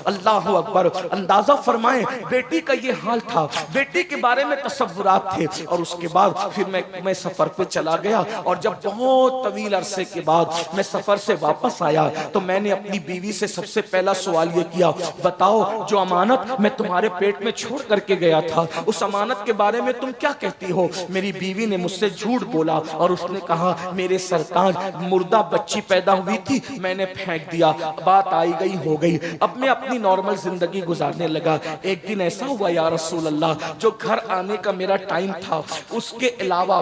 अल्लाह अकबर। अंदाजा फरमाएं बेटी का ये हाल था, बेटी के बारे में तसव्वुरात थे। और उसके बाद फिर मैं सफर पे चला गया और जब बहुत तवील अरसे के बाद मैं सफर से वापस आया तो मैंने अपनी बीवी से सबसे पहला सवाल ये किया, बताओ जो अमानत मैं तुम्हारे पेट में छोड़ करके गया था उस अमानत के बारे में तुम क्या कहती हो। मेरी बीवी ने मुझसे झूठ बोला और उसने कहा मेरे सरताज मुर्दा बच्ची पैदा हुई थी, मैंने फेंक दिया, बात आई गई हो गई, अब मैं अपनी नॉर्मल जिंदगी गुजारने लगा। एक दिन ऐसा हुआ या रसूल अल्लाह, जो घर आने का मेरा टाइम था उसके अलावा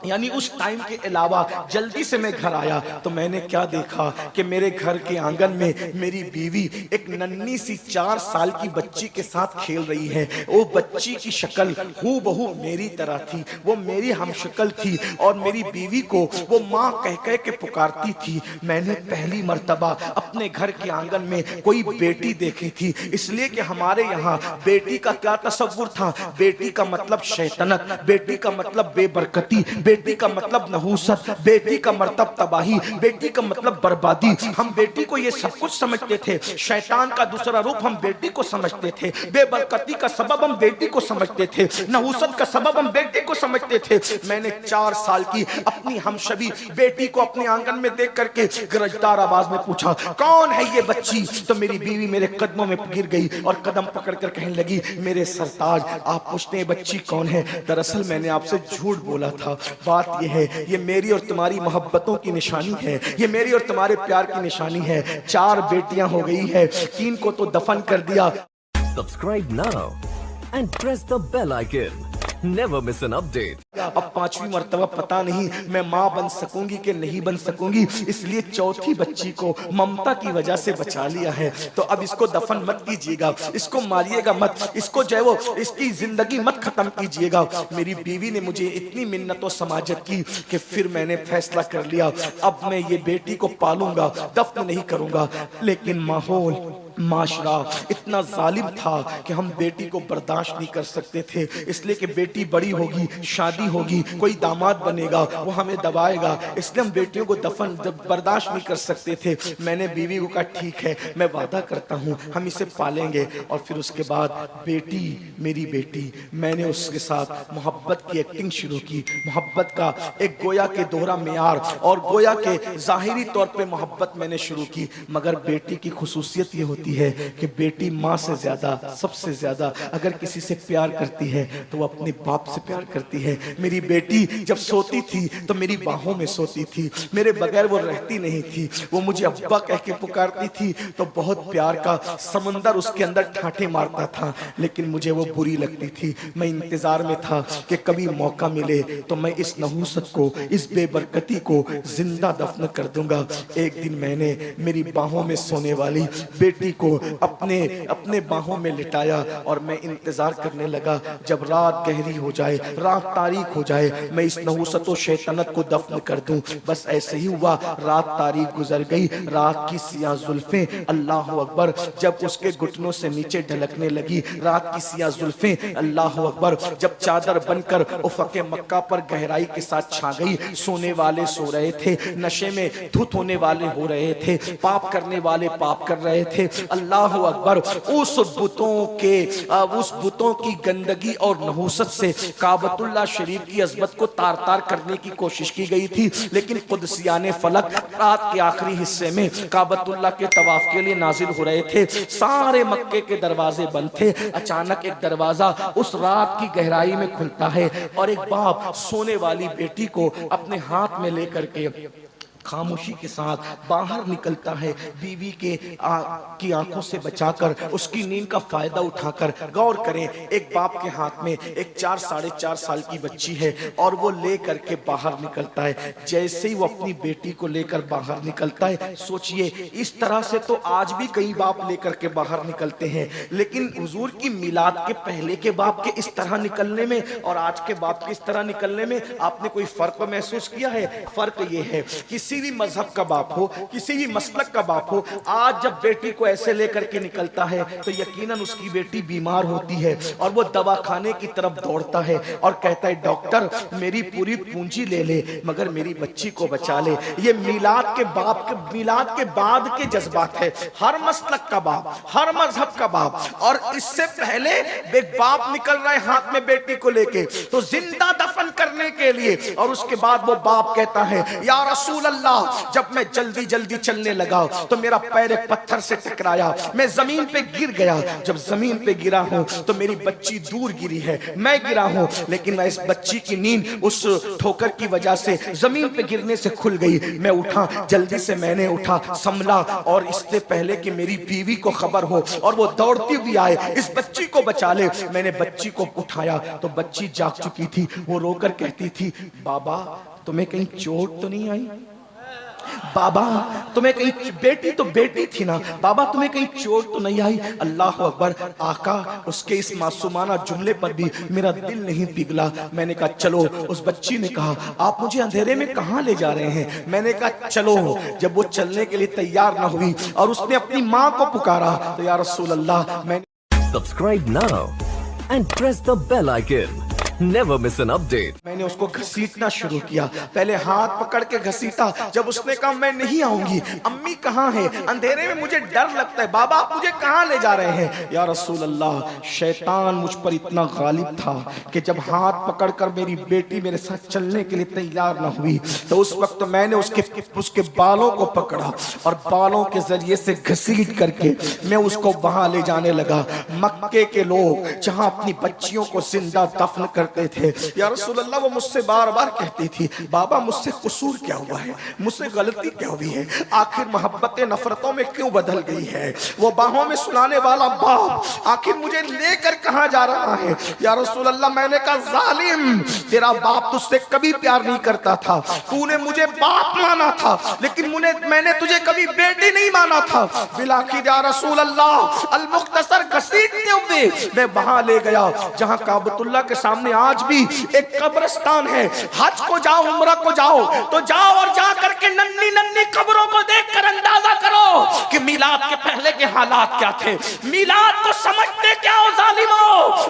यानी उस टाइम के अलावा जल्दी से मैं घर आया तो मैंने क्या देखा कि मेरे घर के आंगन में मेरी बीवी एक नन्ही सी 4 साल की बच्ची के साथ खेल रही है। वो बच्ची की शक्ल हूबहू मेरी तरह थी, वो मेरी हमशक्ल थी और मेरी बीवी को वो माँ कह कह के पुकारती थी। मैंने पहली मर्तबा अपने घर के आंगन में कोई बेटी देखी थी, इसलिए कि हमारे यहाँ बेटी का क्या तस्वुर था, बेटी का मतलब शैतानत, बेटी का मतलब बेबरकती, बेटी का मतलब नहूसत, बेटी का मतलब तबाही, बेटी का मतलब बर्बादी। हम बेटी को ये सब कुछ समझते थे, शैतान का दूसरा रूप हम बेटी को समझते थे, बेबरकती का सबब हम बेटी को समझते थे, नहूसत का सबब हम बेटी को समझते थे। मैंने 4 साल की अपनी हमशबी बेटी को अपने आंगन में देख करके गरजदार आवाज में पूछा, कौन है ये बच्ची? तो मेरी बीवी मेरे कदमों में गिर गई और कदम पकड़कर कहने लगी, मेरे सरताज आप पूछते हैं बच्ची कौन है? दरअसल मैंने आपसे झूठ बोला था। बात यह है, ये मेरी और तुम्हारी मोहब्बतों की निशानी है, ये मेरी और तुम्हारे प्यार की निशानी है। 4 बेटियां हो गई है, 3 को तो दफन कर दिया। Subscribe now and press the bell icon. Never miss an update. अब 5वीं मर्तबा पता नहीं मैं माँ बन सकूंगी कि नहीं बन सकूंगी, इसलिए चौथी बच्ची को ममता की वजह से बचा लिया है। तो अब इसको दफन मत कीजिएगा, इसको मारिएगा मत, इसको जो है वो इसकी जिंदगी मत खत्म कीजिएगा। मेरी बीवी ने मुझे इतनी मिन्नत और समाजत की कि फिर मैंने फैसला कर लिया, अब मैं ये बेटी को पालूंगा, दफन नहीं करूंगा। लेकिन माहौल माशरा इतना जालिम था कि हम बेटी को बर्दाश्त नहीं कर सकते थे, इसलिए कि बेटी बड़ी होगी, शादी होगी, कोई दामाद बनेगा, वो हमें दबाएगा, इसलिए हम बेटियों को दफन बर्दाश्त नहीं कर सकते थे। मैंने बीवी को कहा ठीक है, मैं वादा करता हूँ हम इसे पालेंगे। और फिर उसके बाद बेटी मेरी बेटी, मैंने उसके साथ मोहब्बत की एक्टिंग शुरू की, मोहब्बत का एक गोया के दोहरा मेयार और गोया के जाहिरी तौर पे मोहब्बत मैंने शुरू की। मगर बेटी की खुसूसियत ये होती है कि बेटी माँ से ज्यादा, सबसे ज्यादा अगर किसी से प्यार करती है तो वो अपने बाप से प्यार करती है। मेरी बेटी जब सोती थी तो मेरी बाहों में सोती थी, मेरे बगैर वो रहती नहीं थी, वो मुझे अब्बा कह के पुकारती थी तो बहुत प्यार का समंदर उसके अंदर ठाठे मारता था, लेकिन मुझे वो बुरी लगती थी। मैं इंतजार में था कि कभी मौका मिले तो मैं इस नहूसत को, इस बेबरकती को जिंदा दफन कर दूंगा। एक दिन मैंने मेरी बाहों में सोने वाली बेटी को अपने बाहों में लिटाया और मैं इंतजार करने लगा जब रात गहरी हो जाए, रात तारीख हो जाए, मैं इस नहूसत और शैतानत को दफन कर दूं। बस ऐसे ही हुआ, रात तारीख गुजर गई, रात की सियाह जुल्फें अल्लाह अकबर जब उसके घुटनों से नीचे ढलकने लगी, रात की सियाह जुल्फें अल्लाह अकबर जब चादर बनकर उफ़क़ मक्का पर गहराई के साथ छा गई। सोने वाले सो रहे थे, नशे में धुत होने वाले हो रहे थे, पाप करने वाले पाप कर रहे थे। अल्लाह अकबर उस बुतों की गंदगी और नहूसत से काबतुल्लाह शरीफ की अज़मत को तार तार करने की कोशिश की गई थी, लेकिन कुदसियाने फलक रात के आखिरी हिस्से में काबतुल्लाह के तवाफ के लिए नाजिल हो रहे थे। सारे मक्के के दरवाजे बंद थे। अचानक एक दरवाजा उस रात की गहराई में खुलता है और एक बाप सोने वाली बेटी को अपने हाथ में लेकर के खामोशी के साथ बाहर निकलता है, बीवी की आंखों से बचाकर, उसकी नींद का फायदा उठाकर। गौर करें, एक बाप के हाथ में एक 4 साढ़े 4 साल की बच्ची है और वो ले करके बाहर निकलता है। जैसे ही वो अपनी बेटी को लेकर बाहर निकलता है, सोचिए इस तरह से तो आज भी कई बाप लेकर के बाहर निकलते हैं, लेकिन हुजूर की मिलाद के पहले के बाप के इस तरह निकलने में और आज के बाप के इस तरह निकलने में आपने कोई फर्क महसूस किया है? फर्क ये है कि किसी भी मजहब का बाप हो, किसी भी मसलक का बाप हो, आज जब बेटी को ऐसे लेकर के निकलता है तो यकीनन उसकी बेटी बीमार होती है और वो दवाखाने की तरफ दौड़ता है और कहता है डॉक्टर मेरी पूरी पूंजी ले ले मगर मेरी बच्ची को बचा ले। ये मिलाद के बाद के जज्बात है। हर मसलक का बाप, हर मजहब का बाप, और इससे पहले एक बाप निकल रहा है हाथ में बेटी को लेके तो जिंदा दफन करने के लिए, और उसके बाद वो बाप कहता है या रसूल अल्लाह, जब मैं जल्दी जल्दी चलने लगा तो मेरा पैर एक पत्थर से टकराया, मैं जमीन पे गिर गया। जब जमीन पे गिरा हूं तो मेरी बच्ची दूर गिरी है, मैं गिरा हूं, लेकिन मैं इस बच्ची की नींद उस ठोकर की वजह से जमीन पे गिरने से खुल गई। मैं उठा, जल्दी से मैंने उठा, संभला, और इससे पहले कि मेरी बीवी को खबर हो और वो दौड़ती हुई आए इस बच्ची को बचा ले, मैंने बच्ची को उठाया तो बच्ची जाग चुकी थी। वो रोकर कहती थी बाबा तुम्हें कहीं चोट तो नहीं आई? बाबा तुम्हें कहीं, बेटी तो बेटी थी ना, बाबा तुम्हें कहीं चोट तो नहीं आई? अल्लाह अकबर। आका उसके इस मासूमाना जुमले पर भी मेरा दिल नहीं पिघला। मैंने कहा चलो। उस बच्ची ने कहा आप मुझे अंधेरे में कहां ले जा रहे हैं? मैंने कहा चलो। जब वो चलने के लिए तैयार ना हुई और उसने अपनी माँ को पुकारा तो या रसूल अल्लाह, मैंने Subscribe now and press the bell icon. Never miss an update. मैंने उसको घसीटना शुरू किया, पहले हाथ पकड़ के घसीटा। जब उसने कहा मैं नहीं आऊंगी, अम्मी कहाँ है, अंधेरे में मुझे डर लगता है, बाबा आप मुझे कहाँ ले जा रहे हैं? या रसूल अल्लाह, शैतान मुझ पर इतना गालिब था कि जब हाथ पकड़कर मेरी बेटी मेरे साथ चलने के लिए तैयार ना हुई तो उस वक्त मैंने उसके बालों को पकड़ा और बालों के जरिए से घसीट करके मैं उसको वहां ले जाने लगा। मक्के के लोग जहां अपनी बच्चियों को जिंदा दफन करते थे, या रसूल अल्लाह, वो मुझसे बार बार कहती थी बाबा मुझसे कसूर क्या हुआ है, मुझसे गलती क्या हुई है, आखिर मोहब्बतें नफरतों में क्यों बदल गई है? वो बाहों में सुलाने वाला बाप आखिर मुझे लेकर कहां जा रहा है? या रसूल अल्लाह, मैंने कहा जालिम, तेरा बाप तुझसे कभी प्यार नहीं करता था, तूने मुझे बाप माना था लेकिन मैंने तुझे कभी बेटी नहीं माना था। बिलाखिर या रसूल अल्लाह, अल मुख्तसर घसीटते हुए मैं वहां ले गया जहां काबतुल्लाह के सामने आज भी एक कब्रिस्तान है। हज को जाओ, उम्रा को जाओ तो जाओ और जा करके नन्ही नन्ही कब्रों को देखकर अंदाजा करो कि मिलाद के पहले के हालात क्या थे। मिलाद को समझते क्या हो जालिमो?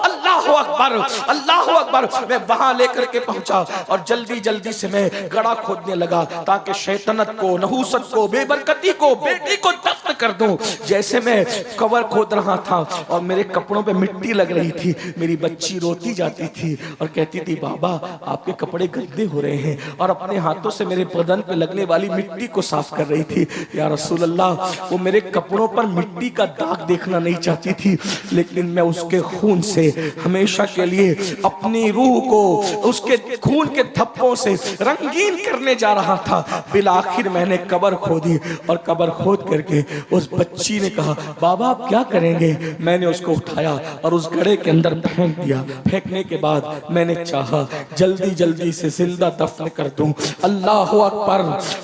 अल्लाह अकबर, अल्लाह अकबर। मैं वहां लेकर के पहुंचा और जल्दी जल्दी से मैं गड़ा खोदने लगा ताकि शैतानत को, नहूसत को, बेबरकती को, बेटी को दफ्न कर दूं। जैसे मैं कवर खोद रहा था और मेरे कपड़ों पे मिट्टी लग रही थी, मेरी बच्ची रोती जाती थी और कहती थी बाबा आपके कपड़े गंदे हो रहे हैं, और अपने हाथों से मेरे बदन पे लगने वाली मिट्टी को साफ कर रही थी। या रसूल अल्लाह, वो मेरे कपड़ों पर मिट्टी का दाग देखना नहीं चाहती थी, लेकिन मैं उसके खून से हमेशा के लिए अपनी रूह को उसके खून के धब्बों से रंगीन करने जा रहा था। बिल आखिर मैंने कब्र खोदी और कब्र खोद करके उस बच्ची ने कहा बाबा आप क्या करेंगे? मैंने उसको उठाया और उस गड्ढे के अंदर फेंक दिया। फेंकने के बाद मैंने चाहा जल्दी जल्दी से जिंदा दफन कर दूं। अल्लाह अकबर।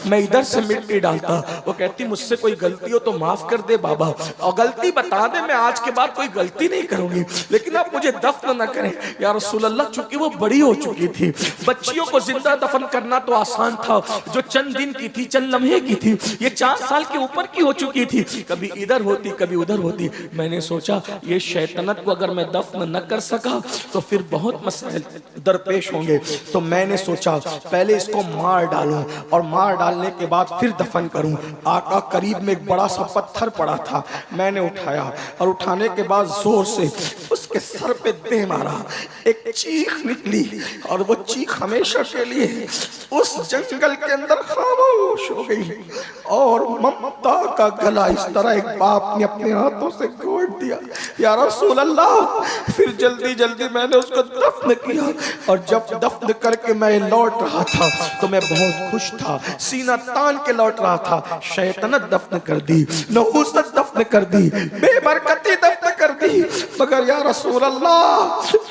मैं इधर से मिट्टी डालता, वो कहती मुझसे कोई गलती हो तो माफ कर दे बाबा, और गलती बता दे, मैं आज के बाद कोई गलती नहीं करूंगी, लेकिन आप मुझे दफन न करें। या रसूल अल्लाह, चूंकि वो बड़ी हो चुकी थी, बच्चियों को जिंदा दफन करना तो आसान था, जो चंद दिन की थी, चंद लम्हे की थी, ये 4 साल के ऊपर की हो चुकी थी, कभी इधर होती कभी उधर होती। मैंने सोचा ये शैतानत को अगर मैं दफन न कर सका तो फिर बहुत मसाइल दरपेश होंगे। तो मैंने सोचा पहले इसको मार डालूं और मार डालने के बाद फिर दफन करूं। आका करीब में एक बड़ा सा पत्थर पड़ा था, मैंने उठाया और उठाने के बाद जोर से उसके सर पे दे मारा। एक चीख निकली और वो चीख हमेशा के लिए उस जंगल के अंदर खामोश हो गई। और ममता का गला इस तरह एक बाप ने अपने हाथों से घोट दिया। या रसूल अल्लाह, फिर जल्दी जल्दी मैंने उसको दफन किया, और जब दफन करके मैं लौट रहा था तो मैं बहुत खुश था, सीना तान के लौट रहा था। शैतानत दफन कर दी, नहूसत दफन कर दी, बेबरकती दफन कर दी, मगर या रसूल अल्लाह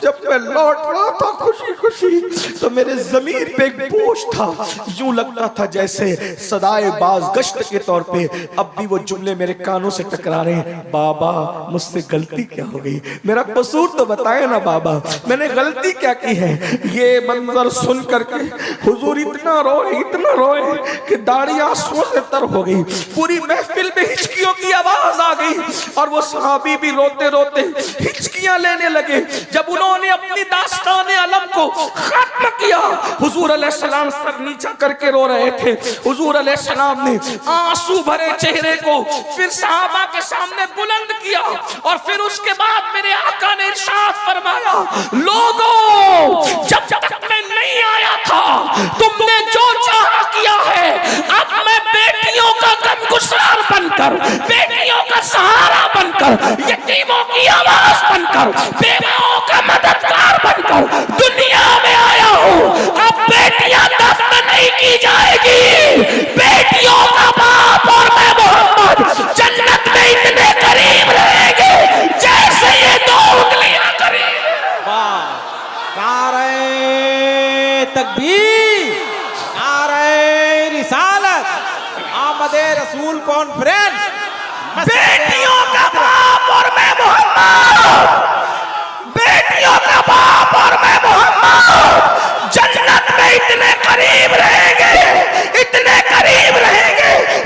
जब मैं लौट रहा था खुशी खुशी तो मेरे ज़मीर पे एक बोझ था, यूं लगता था जैसे सदाए बाज गश्त के तौर पे अब भी वो जुमले मेरे कानों से टकरा रहे हैं। बाबा मुझसे गलती क्या हो गई, मेरा कसूर तो बताए ना बाबा, मैंने गलती क्या की है। ये मंजर सुन करके हुजूर इतना रोए कि दाढ़ी आंसुओं से तर हो गई। पूरी महफिल में हिचकियों की आवाज आ गई और वो सहाबी भी रोते रोते हिचकियां लेने लगे। जब उन्होंने अपनी दास्तान अलम को खत्म किया, हुजूर अलैहिस्सलाम सर नीचा करके रो रहे थे। हुजूर अलैहिस्सलाम ने आंसू भरे चेहरे को फिर सहाबा के सामने बुलंद किया और फिर उसके बाद मेरे आका ने इरशाद फरमाया, लोगों जब तक मैं नहीं आया था तुमने जो चाहा किया है, अब मैं बेटियों का गमगुसार बनकर, बेटियों का सहारा बनकर, यतीमों की आवाज बनकर, बेवाओं का मददगार बनकर दुनिया में आया हूँ। अब बेटियां दफन नहीं की जाएगी, बेटियों का बाप और मैं मोहम्मद जन्नत में इतने करीब रहेंगे जैसे ये दो उंगलियां करीब। नारे तकबीर, नारे रिसालत, आमदे रसूल कॉन्फ्रेंस। बेटियों का बाप और मैं मोहम्मद, बेटियों का बाप और मैं मोहम्मद जन्नत में इतने करीब रहेंगे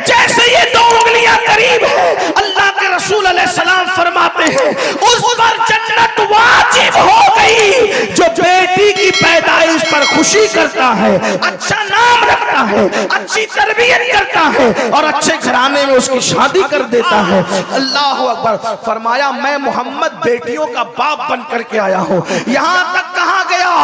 जैसे ये दो उंगलियां करीब है। अल्लाह के रसूल अलैहिस्सलाम फरमाते हैं उस पर जन्नत वाजिब हो गई जो बेटी की पैदाइश पर खुशी करता है, अच्छा नाम रखता है, अच्छी तरबियत करता है और अच्छे घराने में उसकी शादी कर देता है। अल्लाह अकबर। फरमाया मैं मोहम्मद बेटियों का बाप बन करके आया हूँ। यहाँ तक कहा गया,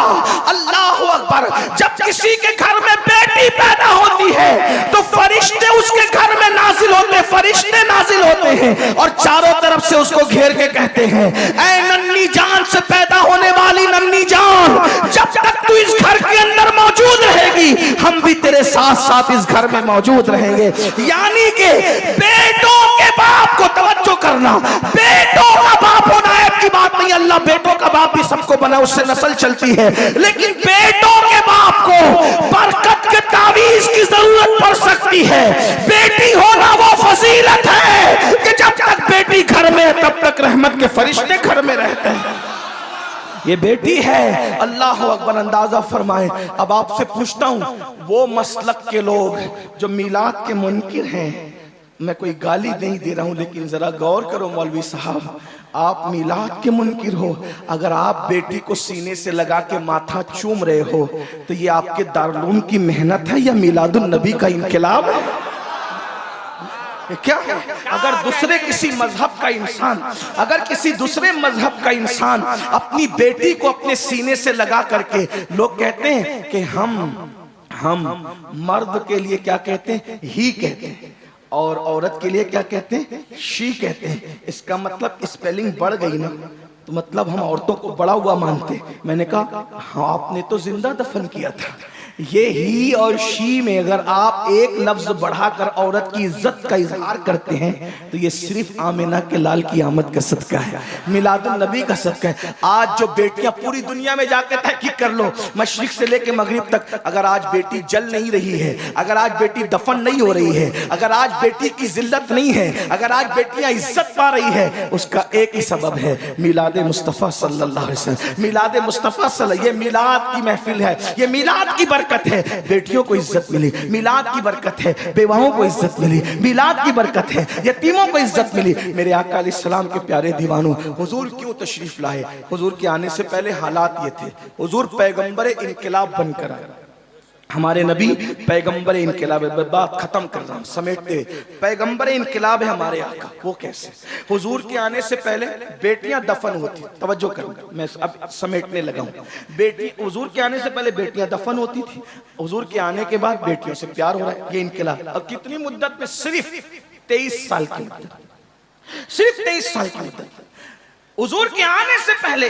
अल्लाह अकबर, जब किसी के घर में बेटी पैदा होती है तो फरिश्ते उसके घर में नाजिल होते, फरिश्ते नाजिल होते हैं और चारों तरफ से उसको घेर के कहते हैं, ऐ नन्ही जान से पैदा होने वाली नन्ही जान, जब तक तू इस घर के अंदर मौजूद रहेगी हम भी तेरे साथ साथ इस घर में मौजूद रहेंगे। यानी कि बेटों के बाप को तवज्जो करना, बेटों का बाप होना ऐब की बात नहीं, अल्लाह बेटों का बाप भी सबको बना, उससे नस्ल चलती है, लेकिन बेटों के बाप को बरकत के तावीज की जरूरत पड़ सकती है। बेटी होना वो फजीलत है कि जब तक बेटी घर में तब तक रहमत के फरिश्ते घर में रहते हैं। ये बेटी है। अल्लाह अकबर। अंदाजा फरमाए। अब आपसे पूछता हूं, वो मसलक के लोग जो मीलाद के मुनकिर हैं, मैं कोई गाली नहीं दे रहा हूं लेकिन जरा गौर करो मौलवी साहब, आप मीलाद के मुनकिर हो, अगर आप बेटी को सीने से लगा के माथा चूम रहे हो तो ये आपके दारुल की मेहनत है या मीलादुन नबी का इनकलाब है? क्या है? अगर दूसरे किसी मजहब का इंसान, अगर किसी दूसरे मजहब का इंसान अपनी बेटी को अपने सीने से लगा करके, लोग कहते हैं कि हम मर्द के लिए क्या कहते हैं, ही कहते हैं, और औरत के लिए क्या कहते हैं, शी कहते हैं। इसका मतलब स्पेलिंग बढ़ गई ना, तो मतलब हम औरतों को बड़ा हुआ मानते। मैंने कहा हाँ, आपने तो जिंदा दफन किया था। ये ही और शी में अगर आप एक लफ्ज बढ़ाकर औरत की इज्जत का इजहार करते हैं तो ये सिर्फ आमिना के लाल की आमद का सदका है, मिलादुन नबी का सदका है। आज जो बेटियां पूरी दुनिया में जाकर तहकीक कर लो, मशरिक से लेकर मगरिब तक, अगर आज बेटी जल नहीं रही है, अगर आज बेटी दफन नहीं हो रही है, अगर आज बेटी की जिल्लत नहीं है, अगर आज बेटियां इज्जत पा रही है, उसका एक ही सबब है, मिलाद मुस्तफ़ा सल्लल्लाहु अलैहि वसल्लम। मिलाद मुस्तफ़ा सल्लल्लाहु, ये मिलाद की महफिल है, ये मिलाद की बरकत है। बेटियों को इज्जत मिली, मिलाद की बरकत है। बेवाओं को इज्जत मिली, मिलाद की बरकत है। यतीमों को इज्जत मिली। मेरे आका अलैहिस्सलाम के प्यारे दीवानों, हुजूर क्यों तशरीफ लाए? हुजूर के आने से पहले हालात ये थे, हुजूर पैगंबर इनकलाब बनकर आए। हमारे नबी पैगंबर इनकलाब, बात खत्म कर रहा हूं समेटते, पैगंबर इनकलाब है हमारे आका। वो कैसे? हुजूर के आने से पहले बेटियां दफन होती, तवज्जो करना, मैं अब समेटने लगा हूं। बेटी, हुजूर के आने से पहले बेटियां दफन होती थी, हुजूर के आने के बाद बेटियों से प्यार हो रहा है, ये इनकलाब। अब कितनी मुद्दत में? सिर्फ 23 साल की मुद्दत, सिर्फ 23 साल की मुद्दत। हुजूर के आने से पहले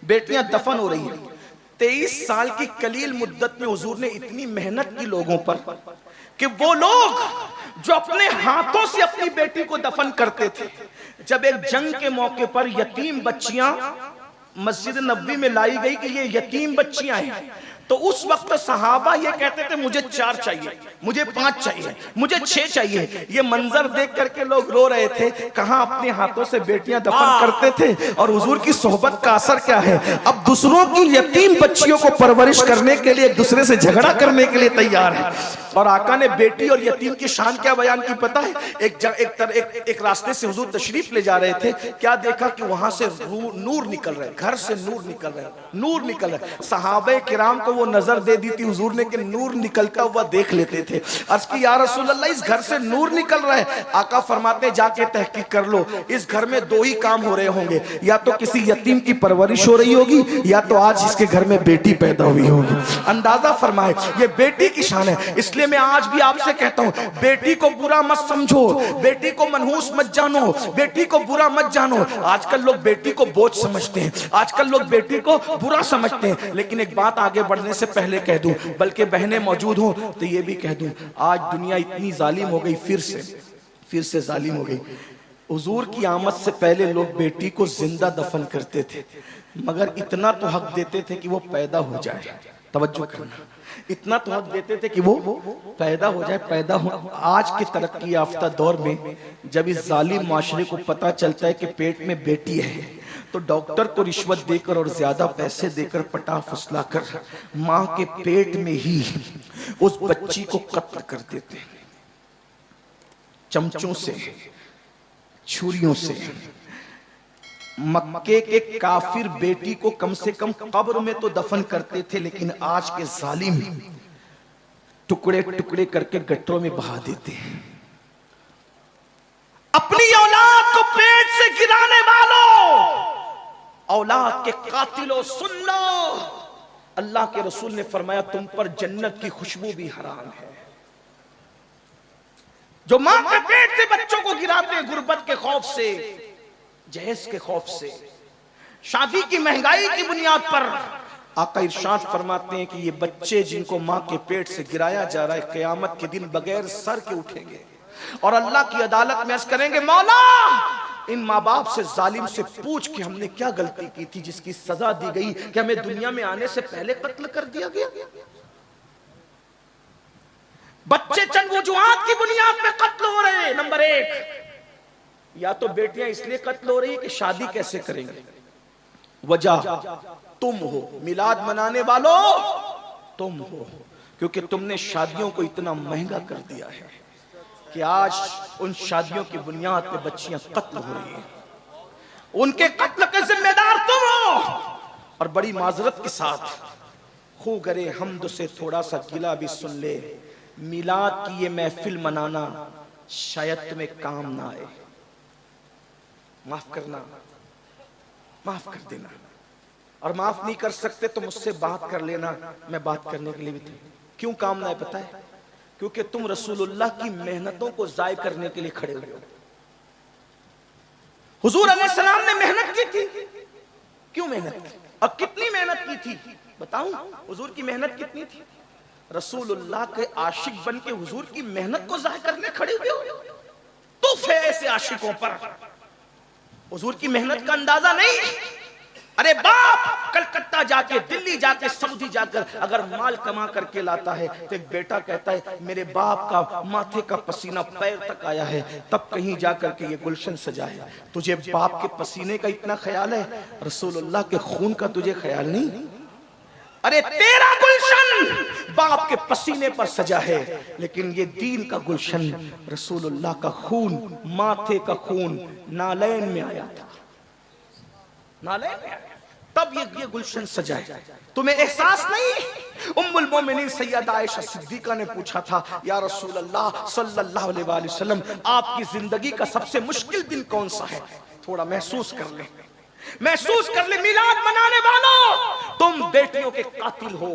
बेटियां दफन हो रही है। 23 साल की कलील मुद्दत में हुजूर ने इतनी मेहनत की लोगों पर कि वो लोग जो अपने हाथों से अपनी बेटी को दफन करते थे, जब एक जंग के मौके पर यतीम बच्चियां मस्जिद नबवी में लाई गई कि ये यतीम बच्चियां हैं, तो उस वक्त सहाबा ये कहते थे मुझे 4 चाहिए, मुझे 5 चाहिए, मुझे 6 चाहिए। ये मंजर देख करके लोग रो रहे थे। कहां अपने हाथों से बेटियां दफन करते थे और हुजूर की सोहबत का असर क्या है। अब दूसरों की यतीम बच्चियों को परवरिश करने के लिए एक दूसरे से झगड़ा करने के लिए तैयार है। और आका ने बेटी और यतीम की शान क्या बयान की पता है। एक रास्ते से हुजूर तशरीफ ले जा रहे थे, क्या देखा कि वहां से नूर निकल रहे, घर से नूर निकल रहे, नूर निकल रहे। सहाबे किराम को वो नजर दे दी थी हुजूर ने कि नूर निकलता हुआ देख लेते थे। अर्ज़ की या रसूल अल्लाह, इस घर से नूर निकल रहा है। आका फरमाते जाके तहकीक कर लो, इस घर में 2 ही काम हो रहे होंगे, या तो किसी यतीम की परवरिश हो रही होगी, या तो आज इसके घर में बेटी पैदा हुई होगी। अंदाजा फरमाए, ये बेटी की शान है। इसलिए मैं आज भी आपसे कहता हूं, बेटी को बुरा मत समझो, बेटी को मनहूस मत जानो, बेटी को बुरा मत जानो। आजकल लोग बेटी को बोझ समझते हैं, आजकल लोग बेटी को बुरा समझते हैं। लेकिन एक बात आगे बढ़ने से पहले कह दूं, बल्कि बहनें मौजूद हो तो ये भी कह दूं, आज दुनिया इतनी जालिम हो गई, फिर से जालिम हो गई। हुजूर की आमद से पहले लोग बेटी को जिंदा दफन करते थे, मगर इतना तो हक देते थे कि वो पैदा हो जाए। तवज्जो करना, इतना तो हक देते थे कि वो पैदा हो जाए, पैदा हो। आज के तरक्की याफ्ता दौर में जब इस जालिम माशरे को पता चलता है कि पेट में बेटी है, तो डॉक्टर को रिश्वत देकर और ज्यादा पैसे देकर पटा फुसला कर मां के पेट में ही उस बच्ची को कत्ल कर देते, चमचों से, छुरियों से। मक्के के काफिर बेटी को कम से कम कब्र में तो दफन करते थे, लेकिन आज के जालिम टुकड़े टुकड़े करके गट्टरों में बहा देते हैं। अपनी औलाद को पेट से गिराने वालों, औलाद के कातिलों, सुन लो, अल्लाह के रसूल ने फरमाया तुम पर जन्नत की खुशबू भी हराम है। जो मां के पेट से बच्चों को गिराते हैं गुर्बत के खौफ से, जहेज के खौफ से, शादी की महंगाई की बुनियाद पर, आका इरशाद फरमाते हैं कि ये बच्चे जिनको मां के पेट से गिराया जा रहा है, क़यामत के दिन बगैर सर के उठेंगे और अल्लाह की अदालत में अर्ज़ करेंगे, मौला इन माँ बाप से, जालिम से पूछ कि हमने क्या गलती की थी जिसकी सजा दी गई कि हमें दुनिया में आने से पहले कत्ल कर दिया गया। बच्चे चंद वजूहात की बुनियाद पे कत्ल हो रहे हैं। नंबर 1, या तो बेटियां इसलिए कत्ल हो रही है कि शादी कैसे करेंगे, वजह तुम हो, मिलाद मनाने वालों तुम हो, क्योंकि तुमने शादियों को इतना महंगा कर दिया है कि आज उन शादियों की बुनियाद पे बच्चियां कत्ल हो रही हैं। उनके कत्ल के जिम्मेदार तुम हो। और बड़ी माजरत के साथ खू गरे हमद से थोड़ा सा गिला भी सुन ले, मिलाद की ये महफिल मनाना शायद तुम्हें काम ना आए। माफ करना, माफ कर देना, और माफ नहीं कर सकते तो मुझसे बात कर लेना, मैं बात करने के लिए भी थी। क्यों काम ना है पता है? क्योंकि तुम रसूलुल्लाह की मेहनतों को जाय करने के लिए खड़े हुए हो। हुजूर अलैहिस्सलाम ने मेहनत की थी, क्यों मेहनत की और कितनी मेहनत की थी बताऊं? हुजूर की मेहनत कितनी थी? रसूलुल्लाह के आशिक बन के हुजूर की मेहनत को जाय करने खड़े हुए हो। तो फिर ऐसे आशिकों पर हुजूर की मेहनत का अंदाजा नहीं। अरे बाप कलकत्ता जाके, दिल्ली जाके, सऊदी जाकर अगर माल कमा करके लाता है तो एक बेटा कहता है मेरे बाप का माथे का पसीना पैर तक आया है, तब कहीं जाकर के ये गुलशन सजा है। तुझे बाप के पसीने का इतना ख्याल है, रसूलुल्लाह के खून का तुझे ख्याल नहीं? अरे तेरा गुलशन बाप के पसीने पर सजा है, लेकिन ये दीन का गुलशन, रसूलुल्लाह का खून, माथे का खून नालैन में आया था, नालैन में आया, तब ये गुलशन सजा है। तुम्हें एहसास नहीं? उम्मुल मोमिनीन सैयदा आयशा सिद्दीका ने पूछा था, या रसूल अल्लाह सल्लल्लाहु अलैहि वसल्लम, आपकी जिंदगी का सबसे मुश्किल दिन कौन सा है? थोड़ा महसूस कर ले, महसूस कर ले। मिलाद मनाने वालों, तुम बेटियों के कातिल हो,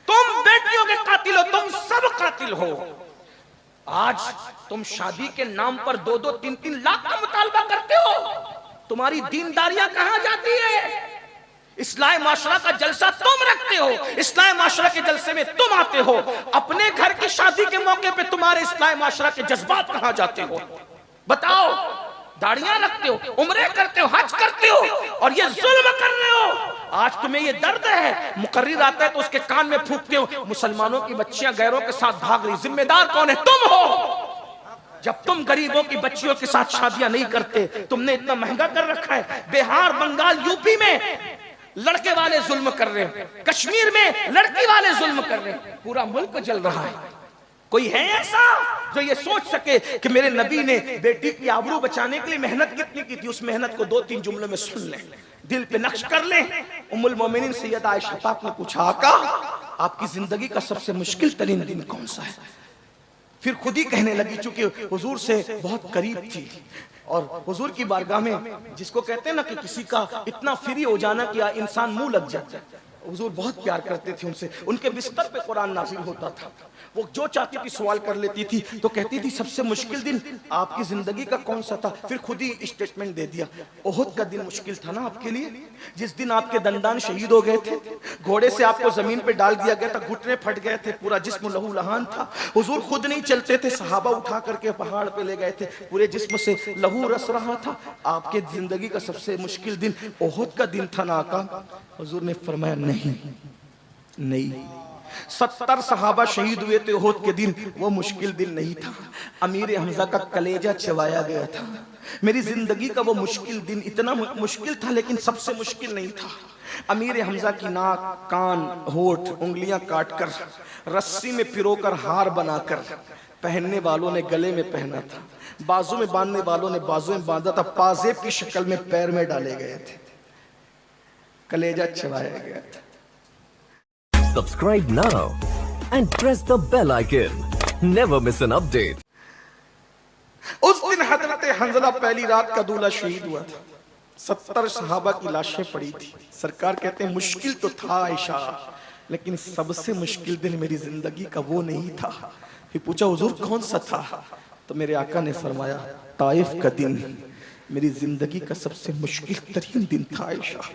तुम बेटियों के कातिल हो, तुम सब कातिल हो। आज तुम शादी के नाम पर 2-2, 3-3 लाख का मुतालबा करते हो। तुम्हारी दीनदारियां कहां जाती है? इस्लाही माशरा का जलसा तुम रखते हो, इस्लाही माशरा के जलसे में तुम आते हो, अपने घर की शादी के मौके पे तुम्हारे इस्लाही माशरा के जज्बात कहां जाते हो? बताओ। दाढ़ियां रखते हो, उम्रे करते हो, हज करते हो और ये जुल्म कर रहे हो। आज तुम्हें ये दर्द है, मुकर्रिर आता है तो उसके कान में फूंकते हो। मुसलमानों की बच्चियां गैरों के साथ भाग रही, जिम्मेदार कौन है? तुम हो। जब तुम गरीबों की बच्चियों के साथ शादियां नहीं करते, तुमने इतना महंगा कर रखा है। बिहार, बंगाल, यूपी में लड़के वाले जुल्म कर रहे हैं, कश्मीर में लड़की वाले जुल्म कर रहे हैं, पूरा मुल्क जल रहा है। कोई है ऐसा जो ये सोच सके कि मेरे नबी ने बेटी की आबरू बचाने के लिए मेहनत कितनी की थी? उस मेहनत को 2-3 जुमलों में सुन लें, दिल पे नक्श कर लें। उम्मुल मोमिनीन सैयदा आयशा पाक ने पूछा, आका आपकी जिंदगी का सबसे मुश्किल तरीन दिन कौन सा है? फिर खुद ही कहने लगी, चूंकि हुजूर से बहुत करीब थी और हुजूर की बारगाह में जिसको कहते हैं ना कि किसी का इतना फ्री हो जाना कि इंसान मुंह लग जाता है। हुजूर बहुत प्यार करते थे उनसे, उनके बिस्तर पे कुरान नाज़िल होता था, वो जो चाहती थी सवाल कर लेती थी। तो कहती थी सबसे मुश्किल दिन आपकी जिंदगी का कौन सा था? फिर खुद ही स्टेटमेंट दे दिया, ओहद का दिन मुश्किल था ना आपके लिए, जिस दिन आपके दंदान शहीद हो गए थे, घोड़े से आपको जमीन पे डाल दिया गया था, घुटने फट गए थे, पूरा जिस्म लहू लहान था। हुजूर खुद नहीं चलते थे, सहाबा उठा करके पहाड़ पे ले गए थे, पूरे जिस्म से लहू रस रहा था। आपके जिंदगी का सबसे मुश्किल दिन ओहद का दिन था ना आका? हुजूर ने फरमाया नहीं, 70 सहाबा शहीद हुए थे ओहद के दिन, वो मुश्किल दिन नहीं था। अमीर हमजा का कलेजा चबाया गया था। मेरी जिंदगी का वो मुश्किल दिन इतना मुश्किल था, लेकिन सबसे मुश्किल नहीं था। अमीर हमजा की नाक, कान, होठ, उंगलियां काटकर रस्सी में पिरोकर हार बनाकर पहनने वालों ने गले में पहना था, बाजू में बांधने वालों ने बाजू में बांधा था, पाजेब की शक्ल में पैर में डाले गए थे, कलेजा चबाया गया था। Subscribe now and press the bell icon. Never miss an update. उस दिन हजरत हंजला पहली रात का दूल्हा शहीद हुआ था। 70 सहाबा की लाशें पड़ी थी। सरकार कहते हैं मुश्किल तो था आयशा, लेकिन सबसे मुश्किल दिन मेरी जिंदगी का वो नहीं था। फिर पूछा हुजूर कौन सा था? तो मेरे आका ने फरमाया ताइफ का दिन मेरी जिंदगी का सबसे मुश्किल तरीन दिन था आयशा।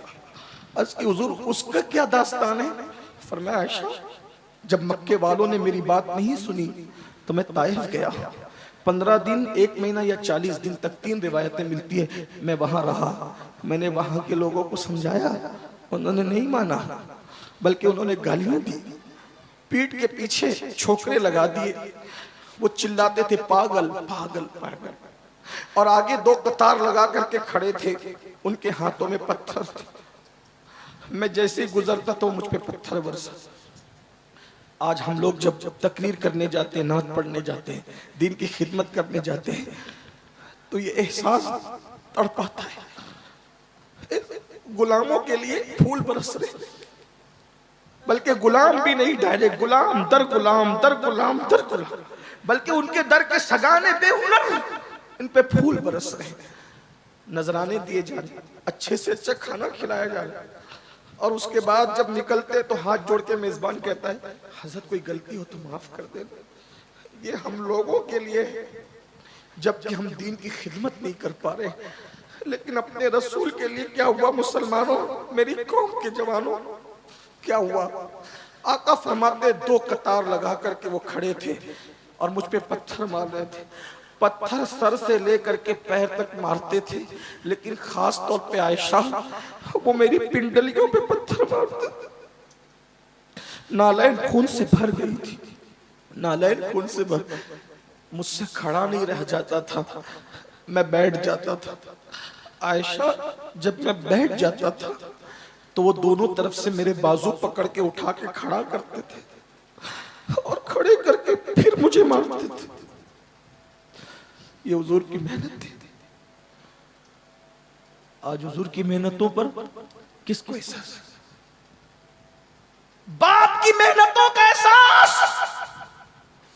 अर्ज़ की हुजूर उसका क्या दास्तान है? फरमाया आयशा जब मक्के वालों ने मेरी बात नहीं सुनी तो मैं ताइफ गया, 15 दिन, 1 महीना या 40 दिन तक, 3 रिवायतें मिलती है, मैं वहां रहा। मैंने वहां के लोगों को समझाया, उन्होंने नहीं माना, बल्कि उन्होंने गालियां दी, पीठ के पीछे छोकरे लगा दिए। वो चिल्लाते थे पागल पागल पागल, और आगे 2 कतार लगा करके खड़े थे, उनके हाथों में पत्थर थे। मैं जैसे ही गुजरता तो मुझ पे पत्थर बरसा। आज हम लोग जब तकरीर करने जाते हैं, नात पढ़ने जाते हैं, दीन की खिदमत करने जाते हैं, तो ये एहसास तड़पाता है, गुलामों के लिए फूल बरस रहे, बल्कि गुलाम भी नहीं, डायरेक्ट गुलाम दर गुलाम दर गुलाम दर गुलाम, बल्कि उनके दर के सगाने बेहुनर इन पे फूल बरस रहे, नजराने दिए जा रहे, अच्छे से अच्छा खाना खिलाया जा रहा है। और उसके बाद जब निकलते तो हाथ जोड़ के मेजबान कहता है हजरत कोई गलती हो तो माफ कर देना। ये हम लोगों के लिए, जबकि हम दीन की खिदमत नहीं कर पा रहे, लेकिन अपने रसूल के लिए क्या हुआ? मुसलमानों, मेरी कौम के जवानों, क्या हुआ? आका फरमाते 2 कतार लगा करके वो खड़े थे और मुझ पे पत्थर मार रहे थे। पत्थर सर से लेकर के पैर तक मारते थे, लेकिन खास तौर पे आयशा, वो मेरी पिंडलियों पे पत्थर मारते थे। नालैन खून से भर गई थी, नालैन खून से भर, मुझसे खड़ा नहीं रह जाता था, मैं बैठ जाता था। आयशा जब मैं बैठ जाता था तो वो दोनों तरफ से मेरे बाजू पकड़ के उठा के खड़ा करते थे और खड़े करके फिर मुझे मारते थे। ये हुजूर की मेहनत थी। आज हुजूर की मेहनतों पर किसको एहसास? बाप की मेहनतों का एहसास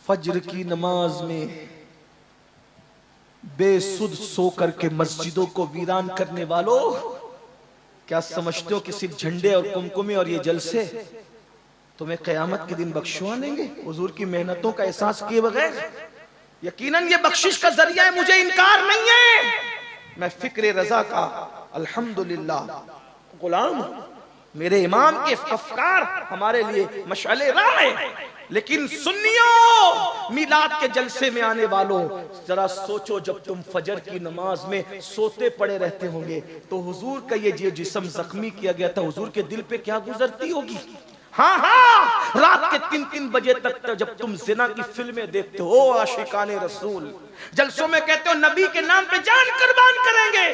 फज्र की नमाज में बेसुध सो करके मस्जिदों को वीरान करने वालों, क्या समझते हो कि सिर्फ झंडे और कुमकुमे और ये जलसे तुम्हें कयामत के दिन बख्शवा देंगे? हुजूर की मेहनतों का एहसास किए बगैर यकीनन ये बख्शिश का जरिया है, मुझे इनकार नहीं है। मैं फिक्र रजा का अल्हम्दुलिल्लाह गुलाम हूं, मेरे इमाम के अफकार हमारे लिए मशाले राह है। लेकिन सुन्नियों, मिलाद के जलसे में आने वालों, जरा सोचो, जब तुम फजर की नमाज में सोते पड़े रहते होंगे तो हुजूर का ये जिस्म जख्मी किया गया था, हुजूर के दिल पे क्या गुजरती होगी। हाँ हाँ, रात के 3-3 बजे तक जब तुम जिना की फिल्में देखते हो, आशिकाने रसूल, जलसों में कहते हो नबी के नाम पे जान कुर्बान करेंगे,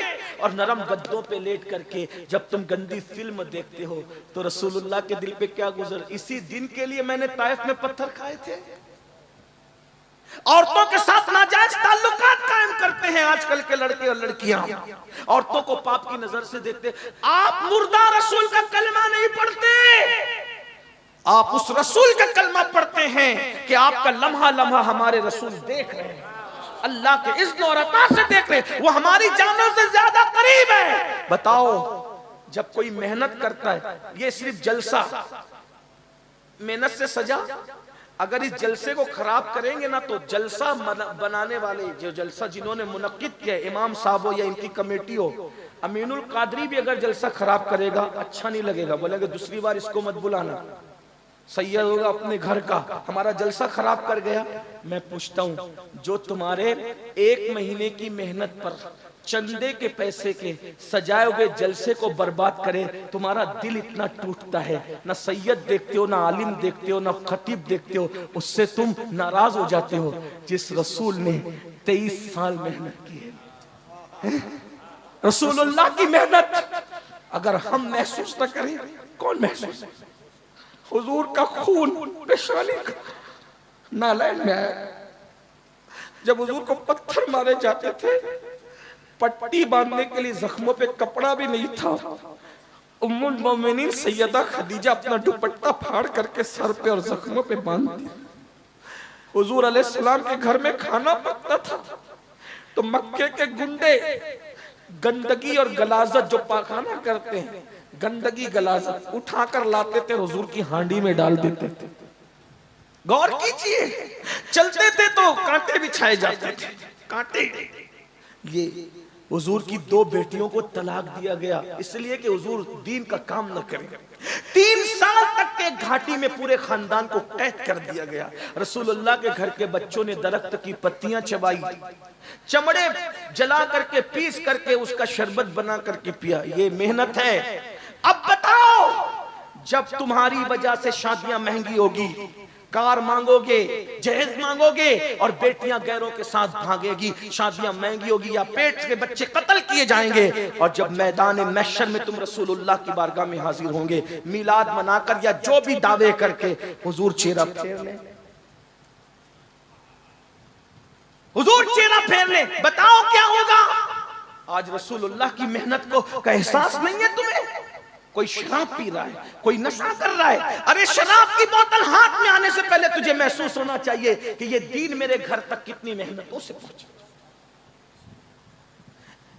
और नरम गद्दों पे लेट करके जब तुम गंदी फिल्म देखते हो तो रसूलुल्लाह के दिल पे क्या गुजर। इसी दिन के लिए मैंने ताइफ में पत्थर खाए थे। औरतों के साथ नाजायज ताल्लुकात कायम करते हैं आजकल के लड़के और लड़कियां, औरतों को पाप की नजर से देखते। आप मुर्दा रसूल का कलमा नहीं पढ़ते, आप उस रसूल का कलमा पढ़ते हैं कि आपका लम्हा लम्हा हमारे रसूल देख रहे हैं, अल्लाह के इज़्न और अता से देख रहे हैं, वो हमारी जानों से ज्यादा करीब है। बताओ, जब कोई मेहनत करता है, ये सिर्फ जलसा मेहनत से सजा, अगर इस जलसे को खराब करेंगे ना तो जलसा बनाने वाले, जो जलसा जिन्होंने मुनक्किद किया, इमाम साहब हो या इनकी कमेटी हो, अमीनुल कादरी भी अगर जलसा खराब करेगा अच्छा नहीं लगेगा, बोलेंगे दूसरी बार इसको मत बुलाना, सैयद होगा अपने घर का, हमारा जलसा खराब कर गया। मैं पूछता हूं, जो तुम्हारे 1 महीने की मेहनत पर चंदे के पैसे के सजाए हुए जलसे को बर्बाद करे, तुम्हारा दिल इतना टूटता है, ना सैयद देखते हो, ना आलिम देखते हो, ना खतीब देखते हो, उससे तुम नाराज हो जाते हो जिस रसूल ने 23 साल मेहनत की है। रसूलुल्लाह की मेहनत अगर हम महसूस न करें, कौन महसूस? हुजूर का खून पेशानी का नालैन में आया, जब हुजूर को पत्थर मारे जाते थे, पट्टी बांधने के लिए जख्मों पे कपड़ा भी नहीं था, उम्मुल मोमिनीन सैयदा खदीजा अपना दुपट्टा फाड़ करके सर पे और जख्मों पे बांध दिया। हुजूर अलैहिस्सलाम के घर में खाना पकता था तो मक्के के गुंडे गंदगी और गलाजत, जो पाखाना करते हैं, गंदगी गलाजत उठाकर लाते थे, हुजूर की हांडी में डाल देते थे। गौर कीजिए, चलते थे तो कांटे बिछाए जाते थे, कांटे। ये हुजूर की 2 बेटियों को तलाक दिया गया इसलिए कि हुजूर दीन का काम न करें। 3 साल तक के घाटी में पूरे खानदान को कैद कर दिया गया। रसूलुल्लाह के घर के बच्चों ने दरख्त की पत्तियां चबाई, चमड़े जला करके पीस करके उसका शरबत बना करके पिया। ये मेहनत है। अब बताओ, जब तुम्हारी वजह से शादियां महंगी होगी, कार मांगोगे, जहेज मांगोगे और बेटियां गैरों के साथ भागेगी, शादियां महंगी होगी या पेट के बच्चे कत्ल किए जाएंगे, और जब मैदान महशर में तुम रसूलुल्लाह की बारगाह में हाजिर होंगे, मिलाद मनाकर या जो भी दावे करके, हुजूर चेहरा फेर ले, हुजूर चेहरा फेर ले, बताओ क्या होगा? आज रसूलुल्लाह की मेहनत का एहसास नहीं है तुम्हें? कोई शराब पी रहा है, कोई नशा कर रहा है, अरे शराब की बोतल हाथ में आने से पहले तुझे महसूस होना चाहिए कि ये दीन मेरे घर तक कितनी मेहनतों से पहुंचा।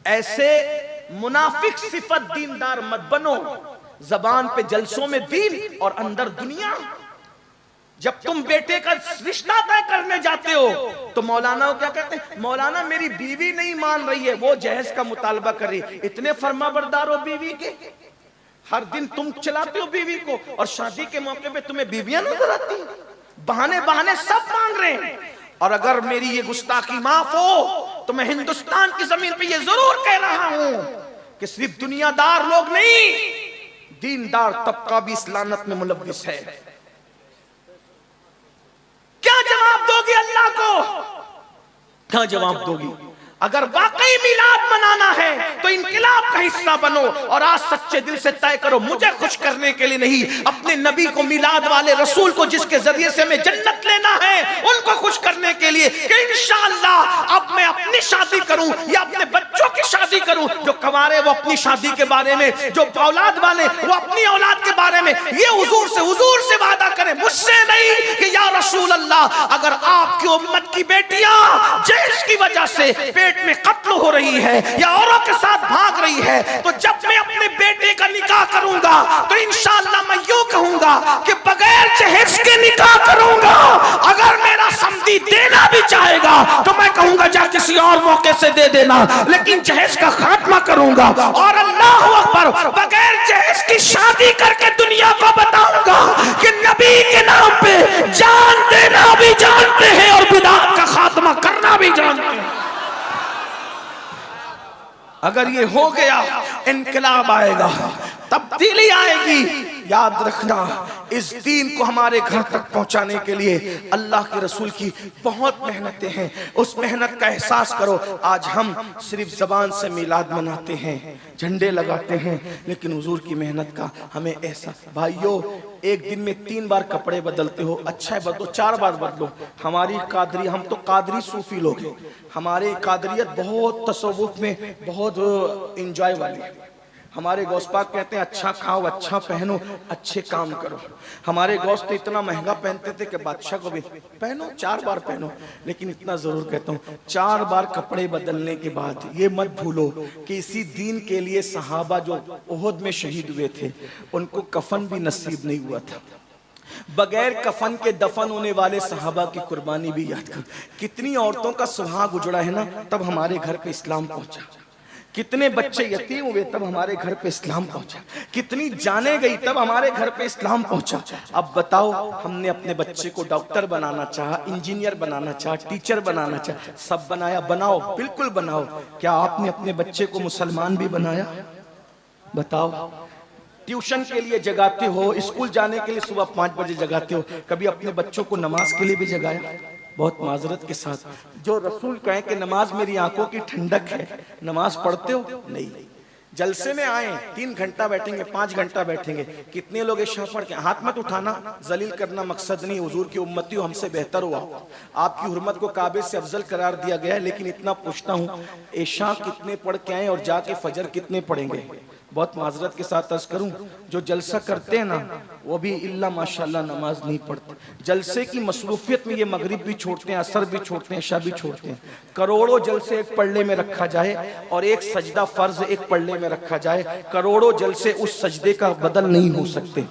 ऐसे मुनाफिक सिफत दीनदार मत बनो, जबान पे जलसों में दीन और अंदर दुनिया। जब तुम बेटे का रिश्ता तय करने जाते हो तो मौलाना को क्या कहते हैं? मौलाना मेरी बीवी नहीं मान रही है, वो जहेज का मुतालबा कर रही है। इतने फर्माबरदार हो बीवी के, हर दिन तुम चलाते हो बीवी को और शादी के मौके पे तुम्हें बीवियां नजर आती हैं। बहाने बहाने सब मांग रहे हैं। और अगर मेरी ये गुस्ताखी माफ हो तो मैं हिंदुस्तान की जमीन पे ये जरूर कह रहा हूं कि सिर्फ दुनियादार लोग नहीं, दीनदार तबका भी इस लानत में मुलव्विस है। क्या जवाब दोगी अल्लाह को? क्या जवाब दोगी? अगर वाकई मिलाद मनाना है तो इनकलाब का हिस्सा बनो और आज सच्चे दिल से तय करो, मुझे खुश करने के लिए नहीं, अपने नबी को, मिलाद वाले रसूल को, जिसके जरिए से हमें जन्नत लेना है, उनको खुश करने के लिए कि इंशाअल्लाह अब मैं अपनी शादी करूं या अपने बच्चों की शादी करूं। जो कंवारे वो अपनी शादी के बारे में, जो औलाद वाले वो अपनी औलाद के बारे में ये हुजूर से वादा करें, मुझसे नहीं कि या रसूल अल्लाह, अगर आपकी उम्मत की बेटियां जहेज की वजह से पेट में कत्ल हो रही है या औरों के साथ भाग रही है, तो जब मैं अपने बेटे का निकाह करूंगा तो इंशाअल्लाह मैं यूं कहूंगा कि बगैर जहेज के निकाह करूंगा। अगर मेरा समधी देना भी चाहेगा तो मैं कहूंगा जा किसी और मौके से दे देना, लेकिन जहेज का खात्मा करूंगा। और अल्लाहू अकबर, पर बगैर जहेज की शादी करके दुनिया को बताऊंगा कि नबी के नाम पे जान देना भी जानते हैं और बिदअत का खात्मा करना भी जानते हैं। अगर ये हो गया, इनकलाब आएगा, तब्दीली आएगी। याद रखना, इस दीन को हमारे घर तक पहुंचाने के लिए अल्लाह के रसूल की बहुत मेहनतें हैं। उस मेहनत का एहसास करो। आज हम सिर्फ जबान से मिलाद मनाते हैं, झंडे लगाते हैं, लेकिन हुजूर की मेहनत का हमें एहसास। भाइयों, एक दिन में 3 बार कपड़े बदलते हो, अच्छा है बदलो, 4 बार बदलो। हमारी कादरी, हम तो कादरी सूफी लोग हैं, हमारे कादरियत बहुत तसव्वुफ में बहुत इंजॉय वाली है। हमारे गौस पाक कहते हैं अच्छा खाओ, अच्छा पहनो, अच्छे काम करो। हमारे गौस तो इतना महंगा पहनते थे कि बादशाह को भी पहनो, 4 बार पहनो। लेकिन इतना जरूर कहता हूँ, 4 बार कपड़े बदलने के बाद ये मत भूलो कि इसी दीन के लिए सहाबा जो उहद में शहीद हुए थे, उनको कफन भी नसीब नहीं हुआ था। बगैर कफन के दफन होने वाले सहाबा की कुर्बानी भी याद कर। कितनी औरतों का सुहाग उजड़ा है ना, तब हमारे घर पे इस्लाम पहुंचा। कितने बच्चे यतीम हुए, तब हमारे घर पे इस्लाम पहुंचा। कितनी जाने गई, तब हमारे घर पे इस्लाम पहुंचा। अब बताओ, हमने अपने बच्चे को डॉक्टर बनाना चाहा, इंजीनियर बनाना चाहा, टीचर बनाना चाहा, सब बनाया। बनाओ, बिल्कुल बनाओ। क्या आपने अपने बच्चे को मुसलमान भी बनाया? बताओ। ट्यूशन के लिए जगाते हो, स्कूल जाने के लिए सुबह 5 बजे जगाते हो, कभी अपने बच्चों को नमाज के लिए भी जगाया? बहुत माजरत के साथ, जो रसूल कहे कि नमाज मेरी आंखों की ठंडक है, नमाज पढ़ते हो? नहीं। जलसे में आए, 3 घंटा बैठेंगे, 5 घंटा बैठेंगे। कितने लोग इशा पढ़ के? हाथ मत उठाना, जलील करना मकसद नहीं। हुजूर की उम्मती हो, हमसे बेहतर हुआ, आपकी हुर्मत को काबे से अफजल करार दिया गया है। लेकिन इतना पूछता हूँ, इशा कितने पढ़ के आए और जाके फजर कितने पढ़ेंगे? बहुत माजरत के साथ अर्ज करूं, जो जलसा करते हैं ना, वो भी इल्ला माशाल्लाह नमाज नहीं पढ़ते। जलसे की मसरूफियत में ये मगरिब भी छोड़ते हैं, असर भी छोड़ते हैं, इशा भी छोड़ते हैं। करोड़ों जलसे एक पल्ले में रखा जाए और एक सजदा फर्ज एक पल्ले में रखा जाए, करोड़ों जलसे उस सजदे का बदल नहीं हो सकते।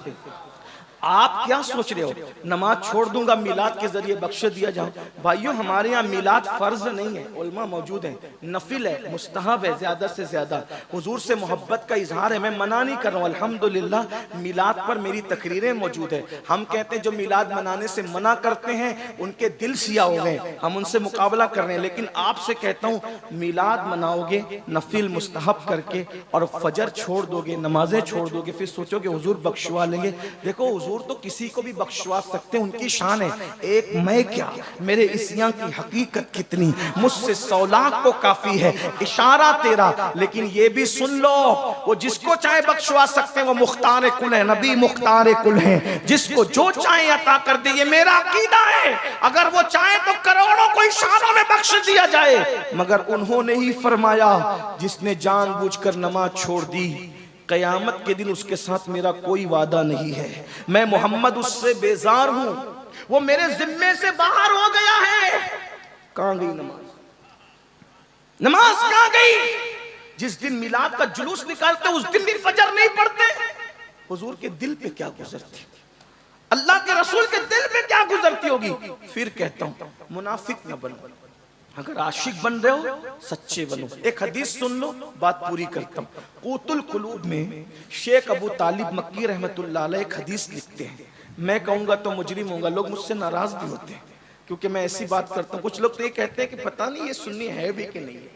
आप क्या सोच रहे हो, नमाज छोड़ दूंगा, मिलाद के जरिए बख्श दिया जाऊं? भाइयों, हमारे यहाँ मिलाद फर्ज नहीं है, उलमा मौजूद हैं, नफिल है, मुस्तहब है, ज्यादा से ज्यादा हुजूर से मोहब्बत का इजहार है। मैं मना नहीं कर रहा हूँ, अल्हम्दुलिल्लाह मिलाद पर मेरी तकरीरें मौजूद है। हम कहते हैं जो मिलाद मनाने से मना करते हैं उनके दिल सिया हो गए, हम उनसे मुकाबला कर रहे हैं। लेकिन आपसे कहता हूँ, मिलाद मनाओगे नफिल मुस्तहब करके और फजर छोड़ दोगे, नमाजें छोड़ दोगे, फिर सोचोगे हुजूर बख्शवा लेंगे। देखो, हुजूर तो किसी को भी बख्शवा सकते हैं, उनकी शान है। एक मैं क्या, मेरे इसियां की हकीकत कितनी, मुझसे 100 लाख को काफी है इशारा तेरा। लेकिन ये भी सुन लो, वो जिसको चाहे बख्शवा सकते हैं, वो मुख्तार कुल है, नबी मुख्तार कुल है, जिसको जो चाहे अता कर दे। ये मेरा अकीदा है। अगर वो चाहे तो करोड़ों को इशारों में बख्श दिया जाए, मगर उन्होंने ही फरमाया, जिसने जानबूझकर नमाज छोड़ दी, कयामत के दिन उसके साथ मेरा कोई वादा नहीं है। मैं मोहम्मद उससे बेजार हूं, वो मेरे जिम्मे से बाहर हो गया है। कहां गई नमाज? नमाज कहां गई? जिस दिन मिलाद का जुलूस निकालते उस दिन भी फजर नहीं पढ़ते। हुजूर के दिल पे क्या गुजरती, अल्लाह के रसूल के दिल पे क्या गुजरती होगी? फिर कहता हूं, मुनाफिक न बनो, अगर आशिक बन रहे हो सच्चे बनो। एक हदीस सुन लो, बात पूरी करता हूँ। कूतुल कुलूब में शेख अबू तालिब मक्की रहमतुल्लाह अलैह एक हदीस लिखते हैं। मैं कहूंगा तो मुजरिम होगा, लोग मुझसे नाराज भी होते हैं क्योंकि मैं ऐसी बात करता हूँ। कुछ लोग तो ये कहते हैं कि पता नहीं ये सुन्नी है भी कि नहीं है।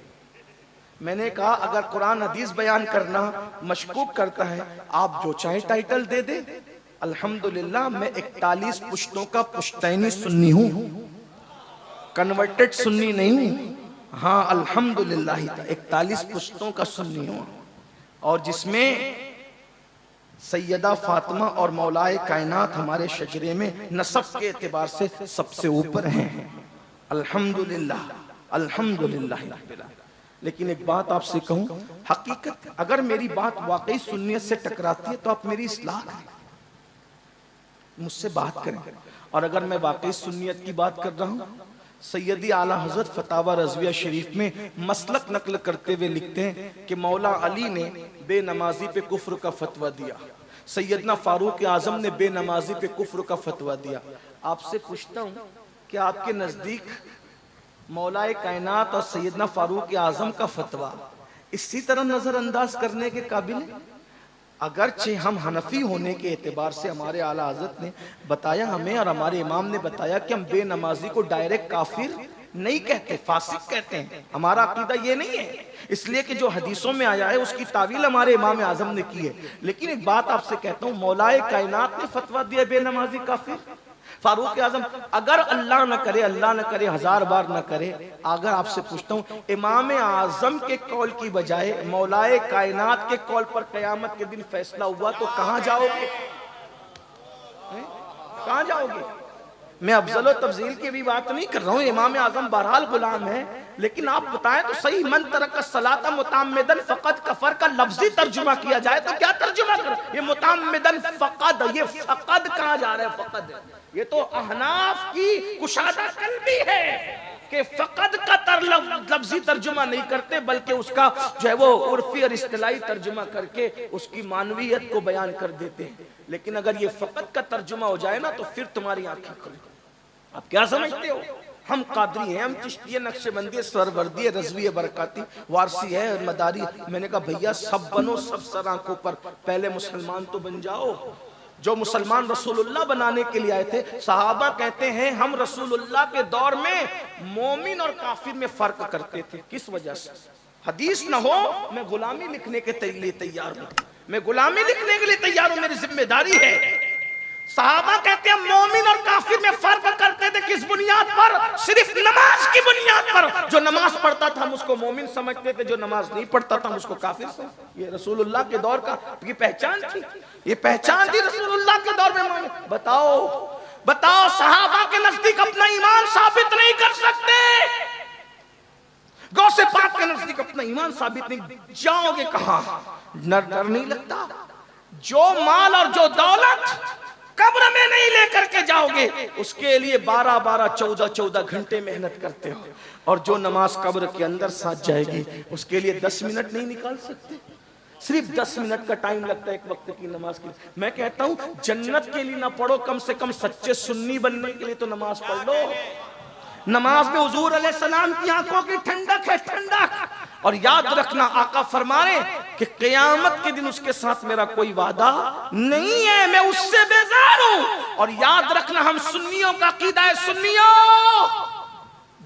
मैंने कहा, अगर कुरान हदीस बयान करना मशकूक करता है, आप जो चाहे टाइटल दे दे। अल्हम्दुलिल्लाह मैं 41 पुश्तों का पुश्तैनी सुन्नी हूँ, कन्वर्टेड सुन्नी नहीं हूं। हाँ, अल्हम्दुलिल्लाह 41 पुश्तों का सुन्नी हूं, और जिसमें सैयदा फातिमा और मौलाए कायनात हमारे शजरे में नसब के एतबार से सबसे ऊपर हैं। अल्हम्दुलिल्लाह, अल्हम्दुलिल्लाह। लेकिन एक बात आपसे कहूं, हकीकत अगर मेरी बात वाकई सुन्नियत से टकराती है तो आप मेरी इस्लाह करें, मुझसे बात करें। और अगर मैं वाकई सुन्नियत की बात कर रहा हूं, सैयदी आला हजरत फतावा रज़विया शरीफ में मसलक नकल करते हुए लिखते हैं कि मौला अली ने बेनमाजी पे कुफ्र का फतवा दिया, सैयदना फारूक आजम ने बेनमाजी पे कुफ्र का फतवा दिया। आपसे पूछता हूँ, क्या आपके नजदीक मौलाए कायनात और सैयदना फारूक आजम का फतवा इसी तरह नजरअंदाज करने के काबिल है? अगरचे हम हनफी होने के एतबार से हमारे आला हजरत ने बताया हमें और हमारे इमाम ने बताया कि हम बेनमाजी को डायरेक्ट काफिर नहीं कहते, फासिक कहते हैं। हमारा अकीदा ये नहीं है, इसलिए कि जो हदीसों में आया है उसकी तावील हमारे इमाम आजम ने की है। लेकिन एक बात आपसे कहता हूँ, मौलाए कायनात ने फतवा दिया बेनमाजी काफिर। फारूक आजम, अगर अल्लाह न करे, अल्लाह न करे, 1000 बार न करे, अगर आपसे पूछता हूँ इमाम आजम के कौल की बजाय मौलाए कायनात के कौल पर कयामत के दिन फैसला हुआ तो कहां जाओगे? कहां जाओगे? मैं अफजल और तफजील की भी बात नहीं कर रहा हूँ, इमाम आजम बहरहाल गुलाम है, लेकिन आप बताएं तो सही। मन तरक सलाता मुताम्मिदन फकद कफर का लफ्जी तर्जुमा किया जाए तो क्या तर्जुमा कर? ये मुताम्मिदन फकद, ये फकद कहां जा रहा है? फकद ये तो अहनाफ की कुशादा कल्बी है कि फकद का लफ्जी तर्जुमा नहीं करते, बल्कि उसका जो है वो उर्फी और इस्तिलाई तर्जुमा करके उसकी मानवियत को बयान कर देते हैं। लेकिन अगर ये फकद का तर्जुमा हो जाए ना तो फिर तुम्हारी आंखें खुली। आप क्या समझते हो? हम कादरी हैं, हम चिश्ती है, नक्शबंदी है, सरवर्दी है, रजवी है, बरकाती, वारसी है, मदारी। मैंने कहा भैया सब बनो, सब सर आंखों पर, पहले मुसलमान तो बन जाओ। जो मुसलमान रसूलुल्लाह बनाने के लिए आए थे, सहाबा कहते हैं हम रसूलुल्लाह के दौर में मोमिन और काफिर में फर्क करते थे। किस वजह से? हदीस न हो, मैं गुलामी लिखने के लिए तैयार हूं, मैं गुलामी लिखने के लिए तैयार हूं, मेरी जिम्मेदारी है। सहाबा कहते हैं मोमिन और काफिर में फर्क करते थे। किस बुनियाद पर? सिर्फ नमाज की बुनियाद पर। जो नमाज पढ़ता था हम उसको मोमिन समझते थे, जो नमाज नहीं पढ़ता था हम उसको काफिर समझते। ये रसूलुल्लाह के दौर का ये पहचान थी, ये पहचान थी रसूलुल्लाह के दौर में। बताओ बताओ, सहाबा के नजदीक अपना ईमान साबित नहीं कर सकते, गौसे पाक के नजदीक अपना ईमान साबित नहीं, जाओगे कहां? डर नहीं लगता? जो माल और जो दौलत कब्र में नहीं लेकर के जाओगे, उसके लिए 12-12, 14-14 घंटे मेहनत करते हो, और जो नमाज कब्र के अंदर साथ जाएगी उसके लिए 10 मिनट नहीं निकाल सकते। सिर्फ 10 मिनट का टाइम लगता है एक वक्त की नमाज के लिए। मैं कहता हूं जन्नत के लिए ना पढ़ो, कम से कम सच्चे सुन्नी बनने के लिए तो नमाज पढ़ लो। नमाज में हुजूर अलैहिस्सलाम की आंखों की ठंडक है, ठंडक। और याद रखना, आका फरमाए कि क़यामत के दिन उसके साथ मेरा कोई वादा नहीं है, मैं उससे बेजार हूं। और याद रखना, हम सुन्नियों का अकीदा है, सुन्नियों,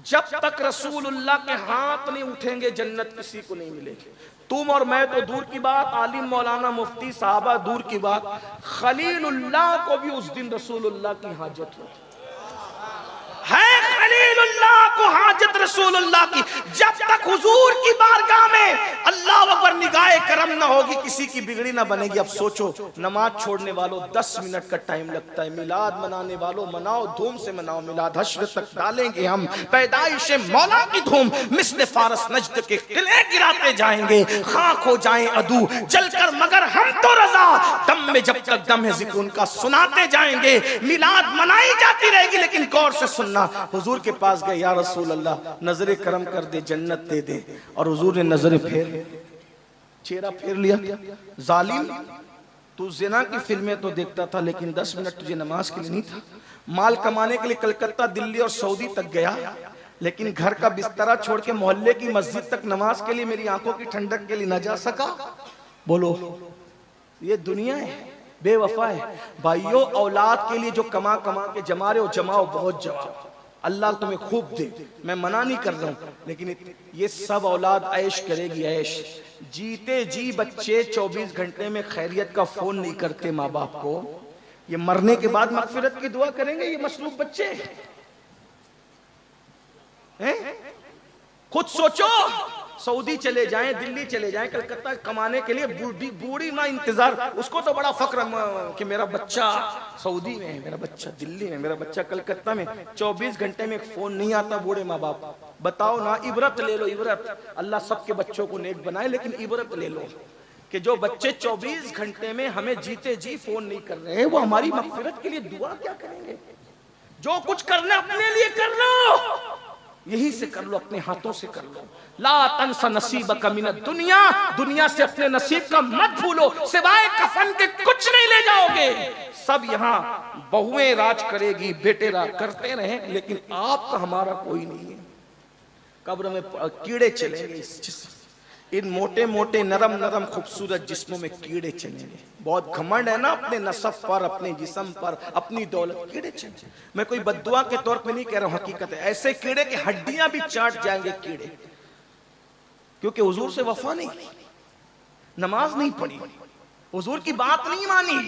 जब तक रसूलुल्लाह के हाथ नहीं उठेंगे जन्नत किसी को नहीं मिलेगी। तुम और मैं तो दूर की बात, आलिम मौलाना मुफ्ती साहबा दूर की बात, खलीलुल्लाह को भी उस दिन रसूलुल्लाह की हाजत होगी। है खलीलुल्लाह को हाजत रसूलुल्लाह की। जब तक हुजूर की बारगाह में अल्लाह अकबर निगाहे करम ना होगी, किसी की बिगड़ी ना बनेगी। अब सोचो, नमाज छोड़ने वालों 10 मिनट का टाइम लगता है, मिलाद मनाने वालों मनाओ, धूम से मनाओ मिलाद, हश्र तक डालेंगे हम पैदाइश मौला की धूम, मिस्ल फारस नजद के किले गिराते जाएंगे, खाक हो जाएं अदू जलकर, मगर हम तो रजा, दम में जब तक दम है जिक्र उनका सुनाते जाएंगे। मिलाद मनाई जाती रहेगी, लेकिन गौर से सुनना। हुजूर के पास गए, या रसूल अल्लाह नजरे करम कर दे, जन्नत दे दे। और हुजूर ने नजरे चेहरा फेर लिया। जालिम, तू जिना की फिल्में तो देखता था, लेकिन 10 मिनट तुझे नमाज के लिए नहीं था। माल कमाने के लिए कलकत्ता, दिल्ली और सऊदी तक गया, लेकिन घर का बिस्तरा छोड़ के मोहल्ले की मस्जिद तक नमाज के लिए, मेरी आंखों की ठंडक के लिए न जा सका। बोलो, ये दुनिया है, बेवफा है। भाइयों, औलाद के लिए जो कमा कमा के जमा रहे हो, जमाओ, बहुत जमाओ, अल्लाह तुम्हें खूब दे, मैं मना नहीं कर रहा हूं, लेकिन ये सब औलाद ऐश करेगी, ऐश। जीते जी बच्चे 24 घंटे में खैरियत का फोन नहीं करते माँ बाप को, ये मरने के बाद मगफिरत की दुआ करेंगे ये मसलूब बच्चे हैं? खुद सोचो, सऊदी चले जाएं, दिल्ली चले जाएं, कलकत्ता कमाने के लिए, बूढ़ी ना इंतजार, उसको तो बड़ा फक्र कि मेरा बच्चा सऊदी में है, मेरा बच्चा दिल्ली में, मेरा बच्चा कलकत्ता में। 24 घंटे में एक फोन नहीं आता बूढ़े माँ बाप। बताओ ना, इबरत ले लो, इबरत। अल्लाह सबके बच्चों को नेक बनाए, लेकिन इबरत ले लो कि जो बच्चे 24 घंटे में हमें जीते जी फोन नहीं कर रहे हैं, वो हमारी मगफिरत के लिए दुआ क्या करेंगे? जो कुछ करना अपने लिए कर लो, यही से कर लो, अपने हाथों से कर लो। ला तंसा नसीबक मिनद दुनिया, दुनिया से अपने नसीब का मत भूलो, सिवाय कफन के कुछ नहीं ले जाओगे। सब यहाँ बहुएं राज करेगी, बेटे राज करते रहे, लेकिन आपका हमारा कोई नहीं है। कब्र में कीड़े चलेंगे, इन मोटे मोटे नरम नरम खूबसूरत जिस्मों में कीड़े चलेंगे। बहुत घमंड है ना अपने नसब पर, अपने जिस्म पर, अपनी दौलत, कीड़े चलेंगे। मैं कोई बद्दुआ के तौर पे नहीं कह रहा हूं, हकीकत है। ऐसे कीड़े की हड्डियां भी चाट जाएंगे कीड़े, क्योंकि हुजूर से वफा नहीं, नमाज नहीं पढ़ी, हुजूर की बात नहीं मानी,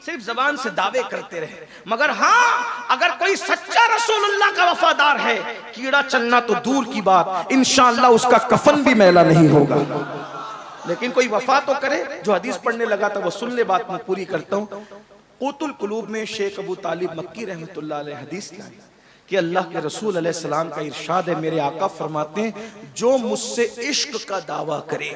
सिर्फ जबान से दावे करते रहे। मगर हाँ, अगर कोई सच्चा रसूलुल्लाह का वफादार है, कीड़ा चलना तो दूर की बात, इंशाअल्लाह उसका कफन भी मैला नहीं होगा। लेकिन कोई वफा तो करे। जो हदीस पढ़ने लगा था वो सुन ले, बात मैं पूरी करता हूँ। क़ुतुल क़ुलूब में शेख अबू तालिब मक्की रहमतुल्लाह अलैह हदीस लाए कि अल्लाह के रसूल अलैहि सलाम का इरशाद है, मेरे आका फरमाते हैं, जो मुझसे इश्क का दावा करे,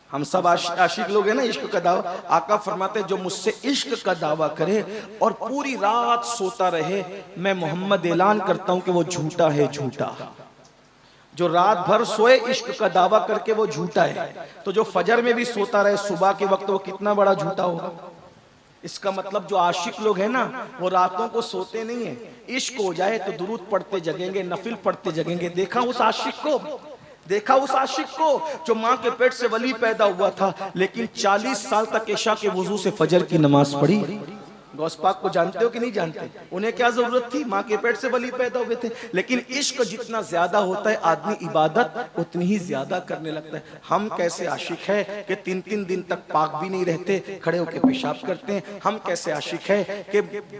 हम सब आशिक लोग हैं ना, इश्क का दावा, आका फरमाते जो मुझसे इश्क का दावा करे और पूरी रात सोता रहे, मैं मोहम्मद ऐलान करता हूं कि वो झूठा है, झूठा। जो रात भर सोए इश्क का दावा करके वो झूठा है, तो जो फजर में भी सोता रहे सुबह के वक्त, वो कितना बड़ा झूठा होगा। इसका मतलब जो आशिक लोग हैं ना, वो रातों को सोते नहीं है, इश्क हो जाए तो दुरूद पढ़ते जगेंगे, नफिल पढ़ते जगेंगे। देखा उस आशिक को, देखा उस आशिक को जो माँ के पेट से वली पैदा हुआ था, लेकिन 40 साल तक इशा के वुजू से फजर की नमाज पढ़ी। गौस पाक को जानते हो कि नहीं जानते? उन्हें क्या जरूरत थी, माँ के पेट से वली पैदा हुए थे। लेकिन इश्क जितना ज्यादा होता है, आदमी इबादत उतनी ही ज्यादा करने लगता है। हम कैसे आशिक है कि 3-3 दिन तक पाक भी नहीं रहते, खड़े होकर पेशाब करते हैं। हम कैसे आशिक है कि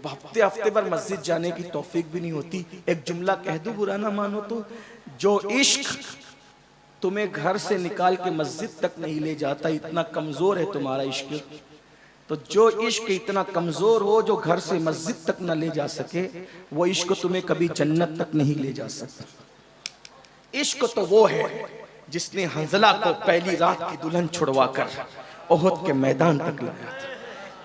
हफ्ते हफ्ते भर मस्जिद जाने की तौफीक भी नहीं होती। एक जुमला कह दूं, बुरा ना मानो तो, जो इश्क तुम्हें घर से निकाल के मस्जिद तक नहीं ले जाता, इतना कमजोर है तुम्हारा इश्क। तो जो इश्क इतना कमजोर हो, जो घर से मस्जिद तक न ले जा सके, वो इश्क तुम्हें कभी जन्नत तक नहीं ले जा सकता। इश्क तो वो है जिसने हंजला को पहली रात की दुल्हन छुड़वा कर ओहद के मैदान तक लाया था।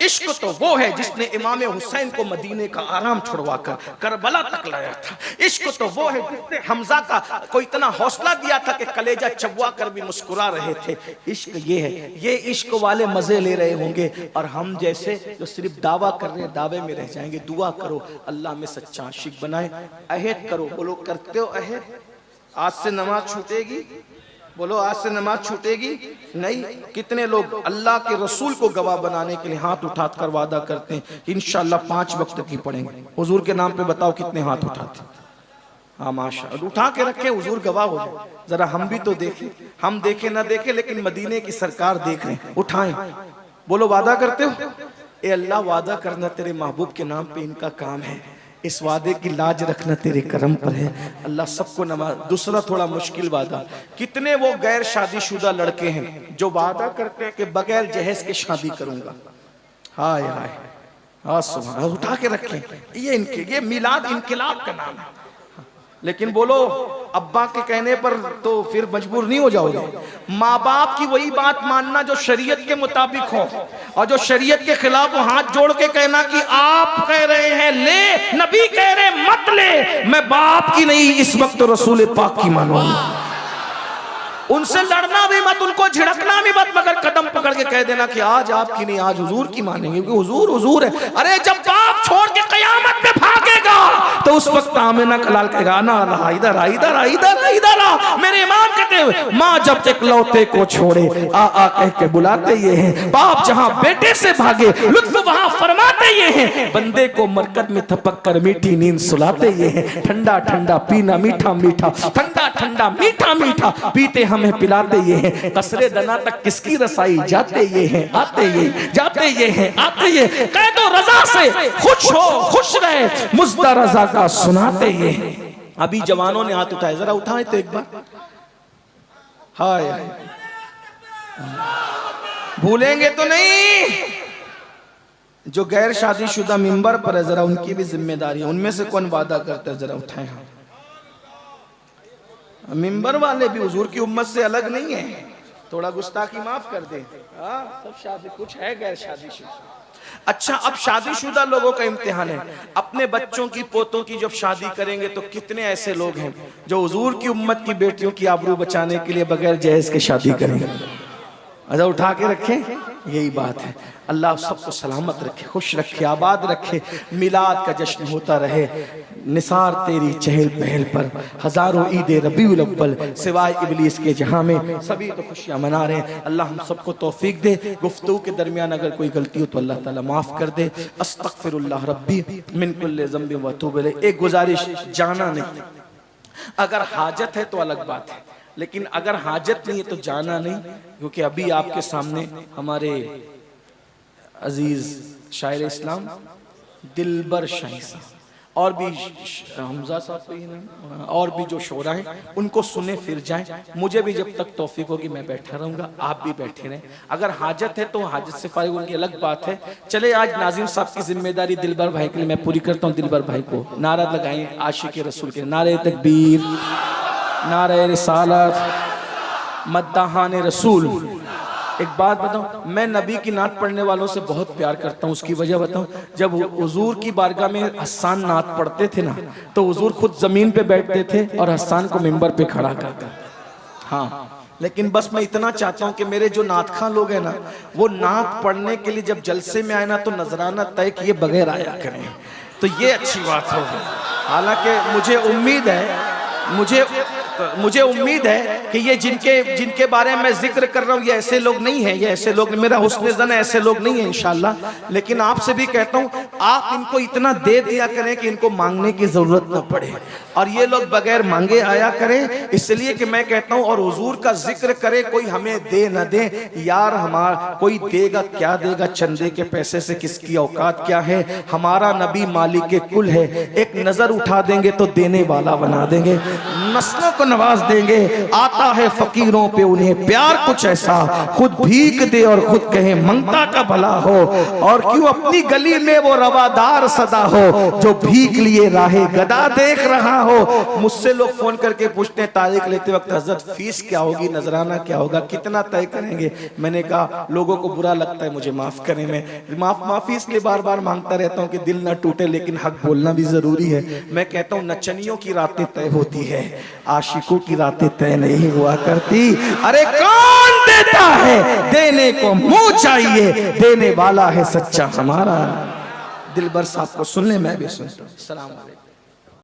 इश्क तो वो है जिसने इमाम हुसैन को मदीने का आराम छुड़वाकर करबला तक लाया था। इश्क तो वो है जिसने हमजा को इतना हौसला दिया था कि कलेजा चबवा कर भी मुस्कुरा रहे थे। इश्क ये है। ये इश्क वाले मजे ले रहे होंगे और हम जैसे जो सिर्फ दावा कर रहे हैं, दावे में रह जाएंगे। दुआ करो अल्लाह में सच्चा आशिक बनाए। अहद करो, बोलो करते हो अहद? आज से नमाज छूटेगी? बोलो आज से नमाज छूटेगी? नहीं। कितने लोग अल्लाह के रसूल को गवाह बनाने के लिए हाथ उठाकर वादा करते हैं इंशाअल्लाह 5 वक्त की पढ़ेंगे। हुजूर के नाम पे बताओ कितने हाथ उठाते? हाँ माशाअल्लाह, उठा के रखे, हुजूर गवाह हो जाए। जरा हम भी तो देखें। हम देखे ना देखे, लेकिन मदीने की सरकार देख रहे हैं। उठाएं, बोलो वादा करते हो? ए अल्लाह, वादा करना तेरे महबूब के नाम पे इनका काम है। इस वादे की लाज रखना तेरे करम पर है। अल्लाह सबको नमाज। दूसरा थोड़ा मुश्किल वादा, कितने वो गैर शादीशुदा लड़के हैं जो वादा करते हैं कि बगैर जहेज के शादी करूंगा। हाय हाय, हाँ सुभान, उठा के रखें। ये इनके, ये मिलाद इनकलाब का नाम है। लेकिन बोलो अब्बा के कहने पर तो फिर मजबूर नहीं हो जाओगे। माँ बाप की वही बात मानना जो शरीयत के मुताबिक हो, और जो शरीयत के खिलाफ वो हाथ जोड़ के कहना कि आप कह रहे हैं ले, नबी कह रहे मत ले, मैं बाप की नहीं इस वक्त रसूल पाक की मानूंगा। उनसे लड़ना भी मत, उनको झिड़कना भी मत, मगर कदम पकड़ के कह देना कि आज आपकी नहीं, आज हुजूर की मानेंगे, क्योंकि हुजूर हुजूर है। अरे जब बाप छोड़ के कयामत में भागेगा तो उस वक्त आमिना कलाल कहेगा ना अल्लाह इधर आ, इधर आ, इधर आ, इधर आ। मेरे इमाम कहते हैं माँ जब तक लौते को छोड़े आ आ कह के बुलाते ये हैं। बाप जहाँ बेटे से भागे लुत्फ वहाँ फरमाते ये हैं। बंदे को मरकत में थपक कर मीठी नींद सुलाते ये हैं। ठंडा ठंडा पीना मीठा मीठा, ठंडा ठंडा मीठा मीठा पीते हमें पिलाते ये हैं। कसरे दना तक किसकी रसाई जाते ये हैं, आते ये जाते ये हैं, आते ये। कह दो रजा से खुश हो, खुश रहे, मुज्दा रजा का सुनाते ये हैं। अभी जवानों ने हाथ उठाए, जरा उठाए तो एक बार। हाय, भूलेंगे तो नहीं। जो गैर शादीशुदा मिंबर पर है, जरा उनकी भी जिम्मेदारी है। उनमें से कौन वादा करता है? जरा उठाए हाथ। मिंबर वाले भी हुजूर की उम्मत से अलग नहीं है। थोड़ा गुस्ताखी माफ कर दे। सब शादी, कुछ है गैर शादीशुदा। अच्छा, अब शादीशुदा लोगों का इम्तिहान है। अपने बच्चों की, पोतों की जब शादी करेंगे तो कितने ऐसे लोग हैं जो हुजूर की उम्मत की बेटियों की आबरू बचाने के लिए बगैर जहेज के शादी करेंगे। अच्छा उठा के रखें, यही बात है। अल्लाह सबको सलामत रखे, खुश रखे, आबाद रखे। मिलाद का जश्न होता रहे, निसार तेरी चहल पहल पर हजारों ईद रबीउल अव्वल सिवाय इबलीस के जहां में सभी तो खुशियां मना रहे हैं। अल्लाह हम सबको तौफीक दे। गुफ्तगू के दरमियान अगर कोई गलती हो तो अल्लाह ताला माफ कर दे। अस्तगफिरुल्लाह रब्बी मिन कुल्लि ज़ंबि व अतूबु इलैह। एक गुजारिश, जाना नहीं, अगर हाजत है तो अलग बात है, लेकिन अगर हाजत नहीं है तो जाना नहीं, क्योंकि अभी आपके सामने हमारे अजीज शायर इस्लाम दिलबर शाही साहब और भी हमजा साहब को ही नहीं, और भी जो शोरा हैं उनको सुने फिर जाएं। मुझे भी जब तक तौफीक होगी मैं बैठा रहूंगा, आप भी बैठे रहें। अगर हाजत है तो हाजत से फारिग उनकी अलग बात है। चले आज नाज़िम साहब की जिम्मेदारी दिलबर भाई के लिए मैं पूरी करता हूँ। दिलबर भाई को नारा लगाएं आशिक रसूल के, नारे तकबीर, नारे रिसालत, मद्दाहान रसूल। एक बात बताऊं, मैं नबी की नात पढ़ने वालों से बहुत प्यार करता हूं। उसकी वजह बताऊं, जब हुजूर की बारगाह में हस्सान नात पढ़ते थे ना, तो हुजूर खुद जमीन पे बैठते थे और हस्सान को मिंबर पे खड़ा करते थे। हाँ, लेकिन बस मैं इतना चाहता हूं कि मेरे जो नात खां लोग हैं ना, वो नात पढ़ने के लिए जब जलसे में आए ना तो नजराना तय किए बगैर आया करें, तो ये अच्छी बात होगी। हालांकि मुझे उम्मीद है कि ये जिनके बारे में मैं जिक्र कर रहा हूँ ये ऐसे लोग नहीं हैं, ये ऐसे लोग, मेरा हुस्न ज़न है, ऐसे लोग नहीं है इंशाल्लाह। लेकिन आपसे भी कहता हूँ आप इनको इतना दे दिया करें कि इनको मांगने की जरूरत न पड़े, और ये लोग बगैर मांगे आया करें। इसलिए कि मैं कहता हूँ, और हुजूर का जिक्र करे, कोई हमें दे न दे यार, हमारा कोई देगा क्या देगा, चंदे के पैसे से किसकी औकात क्या है। हमारा नबी मालिक के कुल है, एक नजर उठा देंगे तो देने वाला बना देंगे, नस्लों को नवाज देंगे। आता है फकीरों पे उन्हें प्यार कुछ ऐसा, खुद भीख दे और खुद कहे मंगता का भला हो, और क्यों अपनी गली में वो रवादार सदा हो, जो भीख लिए राहे गदा देख रहा हो। मुझसे लोग फोन करके पूछते हैं तारीख लेते वक्त, हजरत फीस क्या होगी, नजराना क्या होगा, कितना तय करेंगे। मैंने कहा लोगों को बुरा लगता है, मुझे माफ करें, मैं माफी इसलिए बार बार मांगता रहता हूँ कि दिल ना टूटे, लेकिन हक बोलना भी जरूरी है। मैं कहता हूँ नचनियों की रातें तय होती है, आशिकों की रातें तय नहीं हुआ करती। अरे कौन देता है, देने को मुंह चाहिए, देने वाला है सच्चा हमारा। दिलबर साहब को सुन ले, मैं भी सुनता हूँ। सलाम अलैकुम।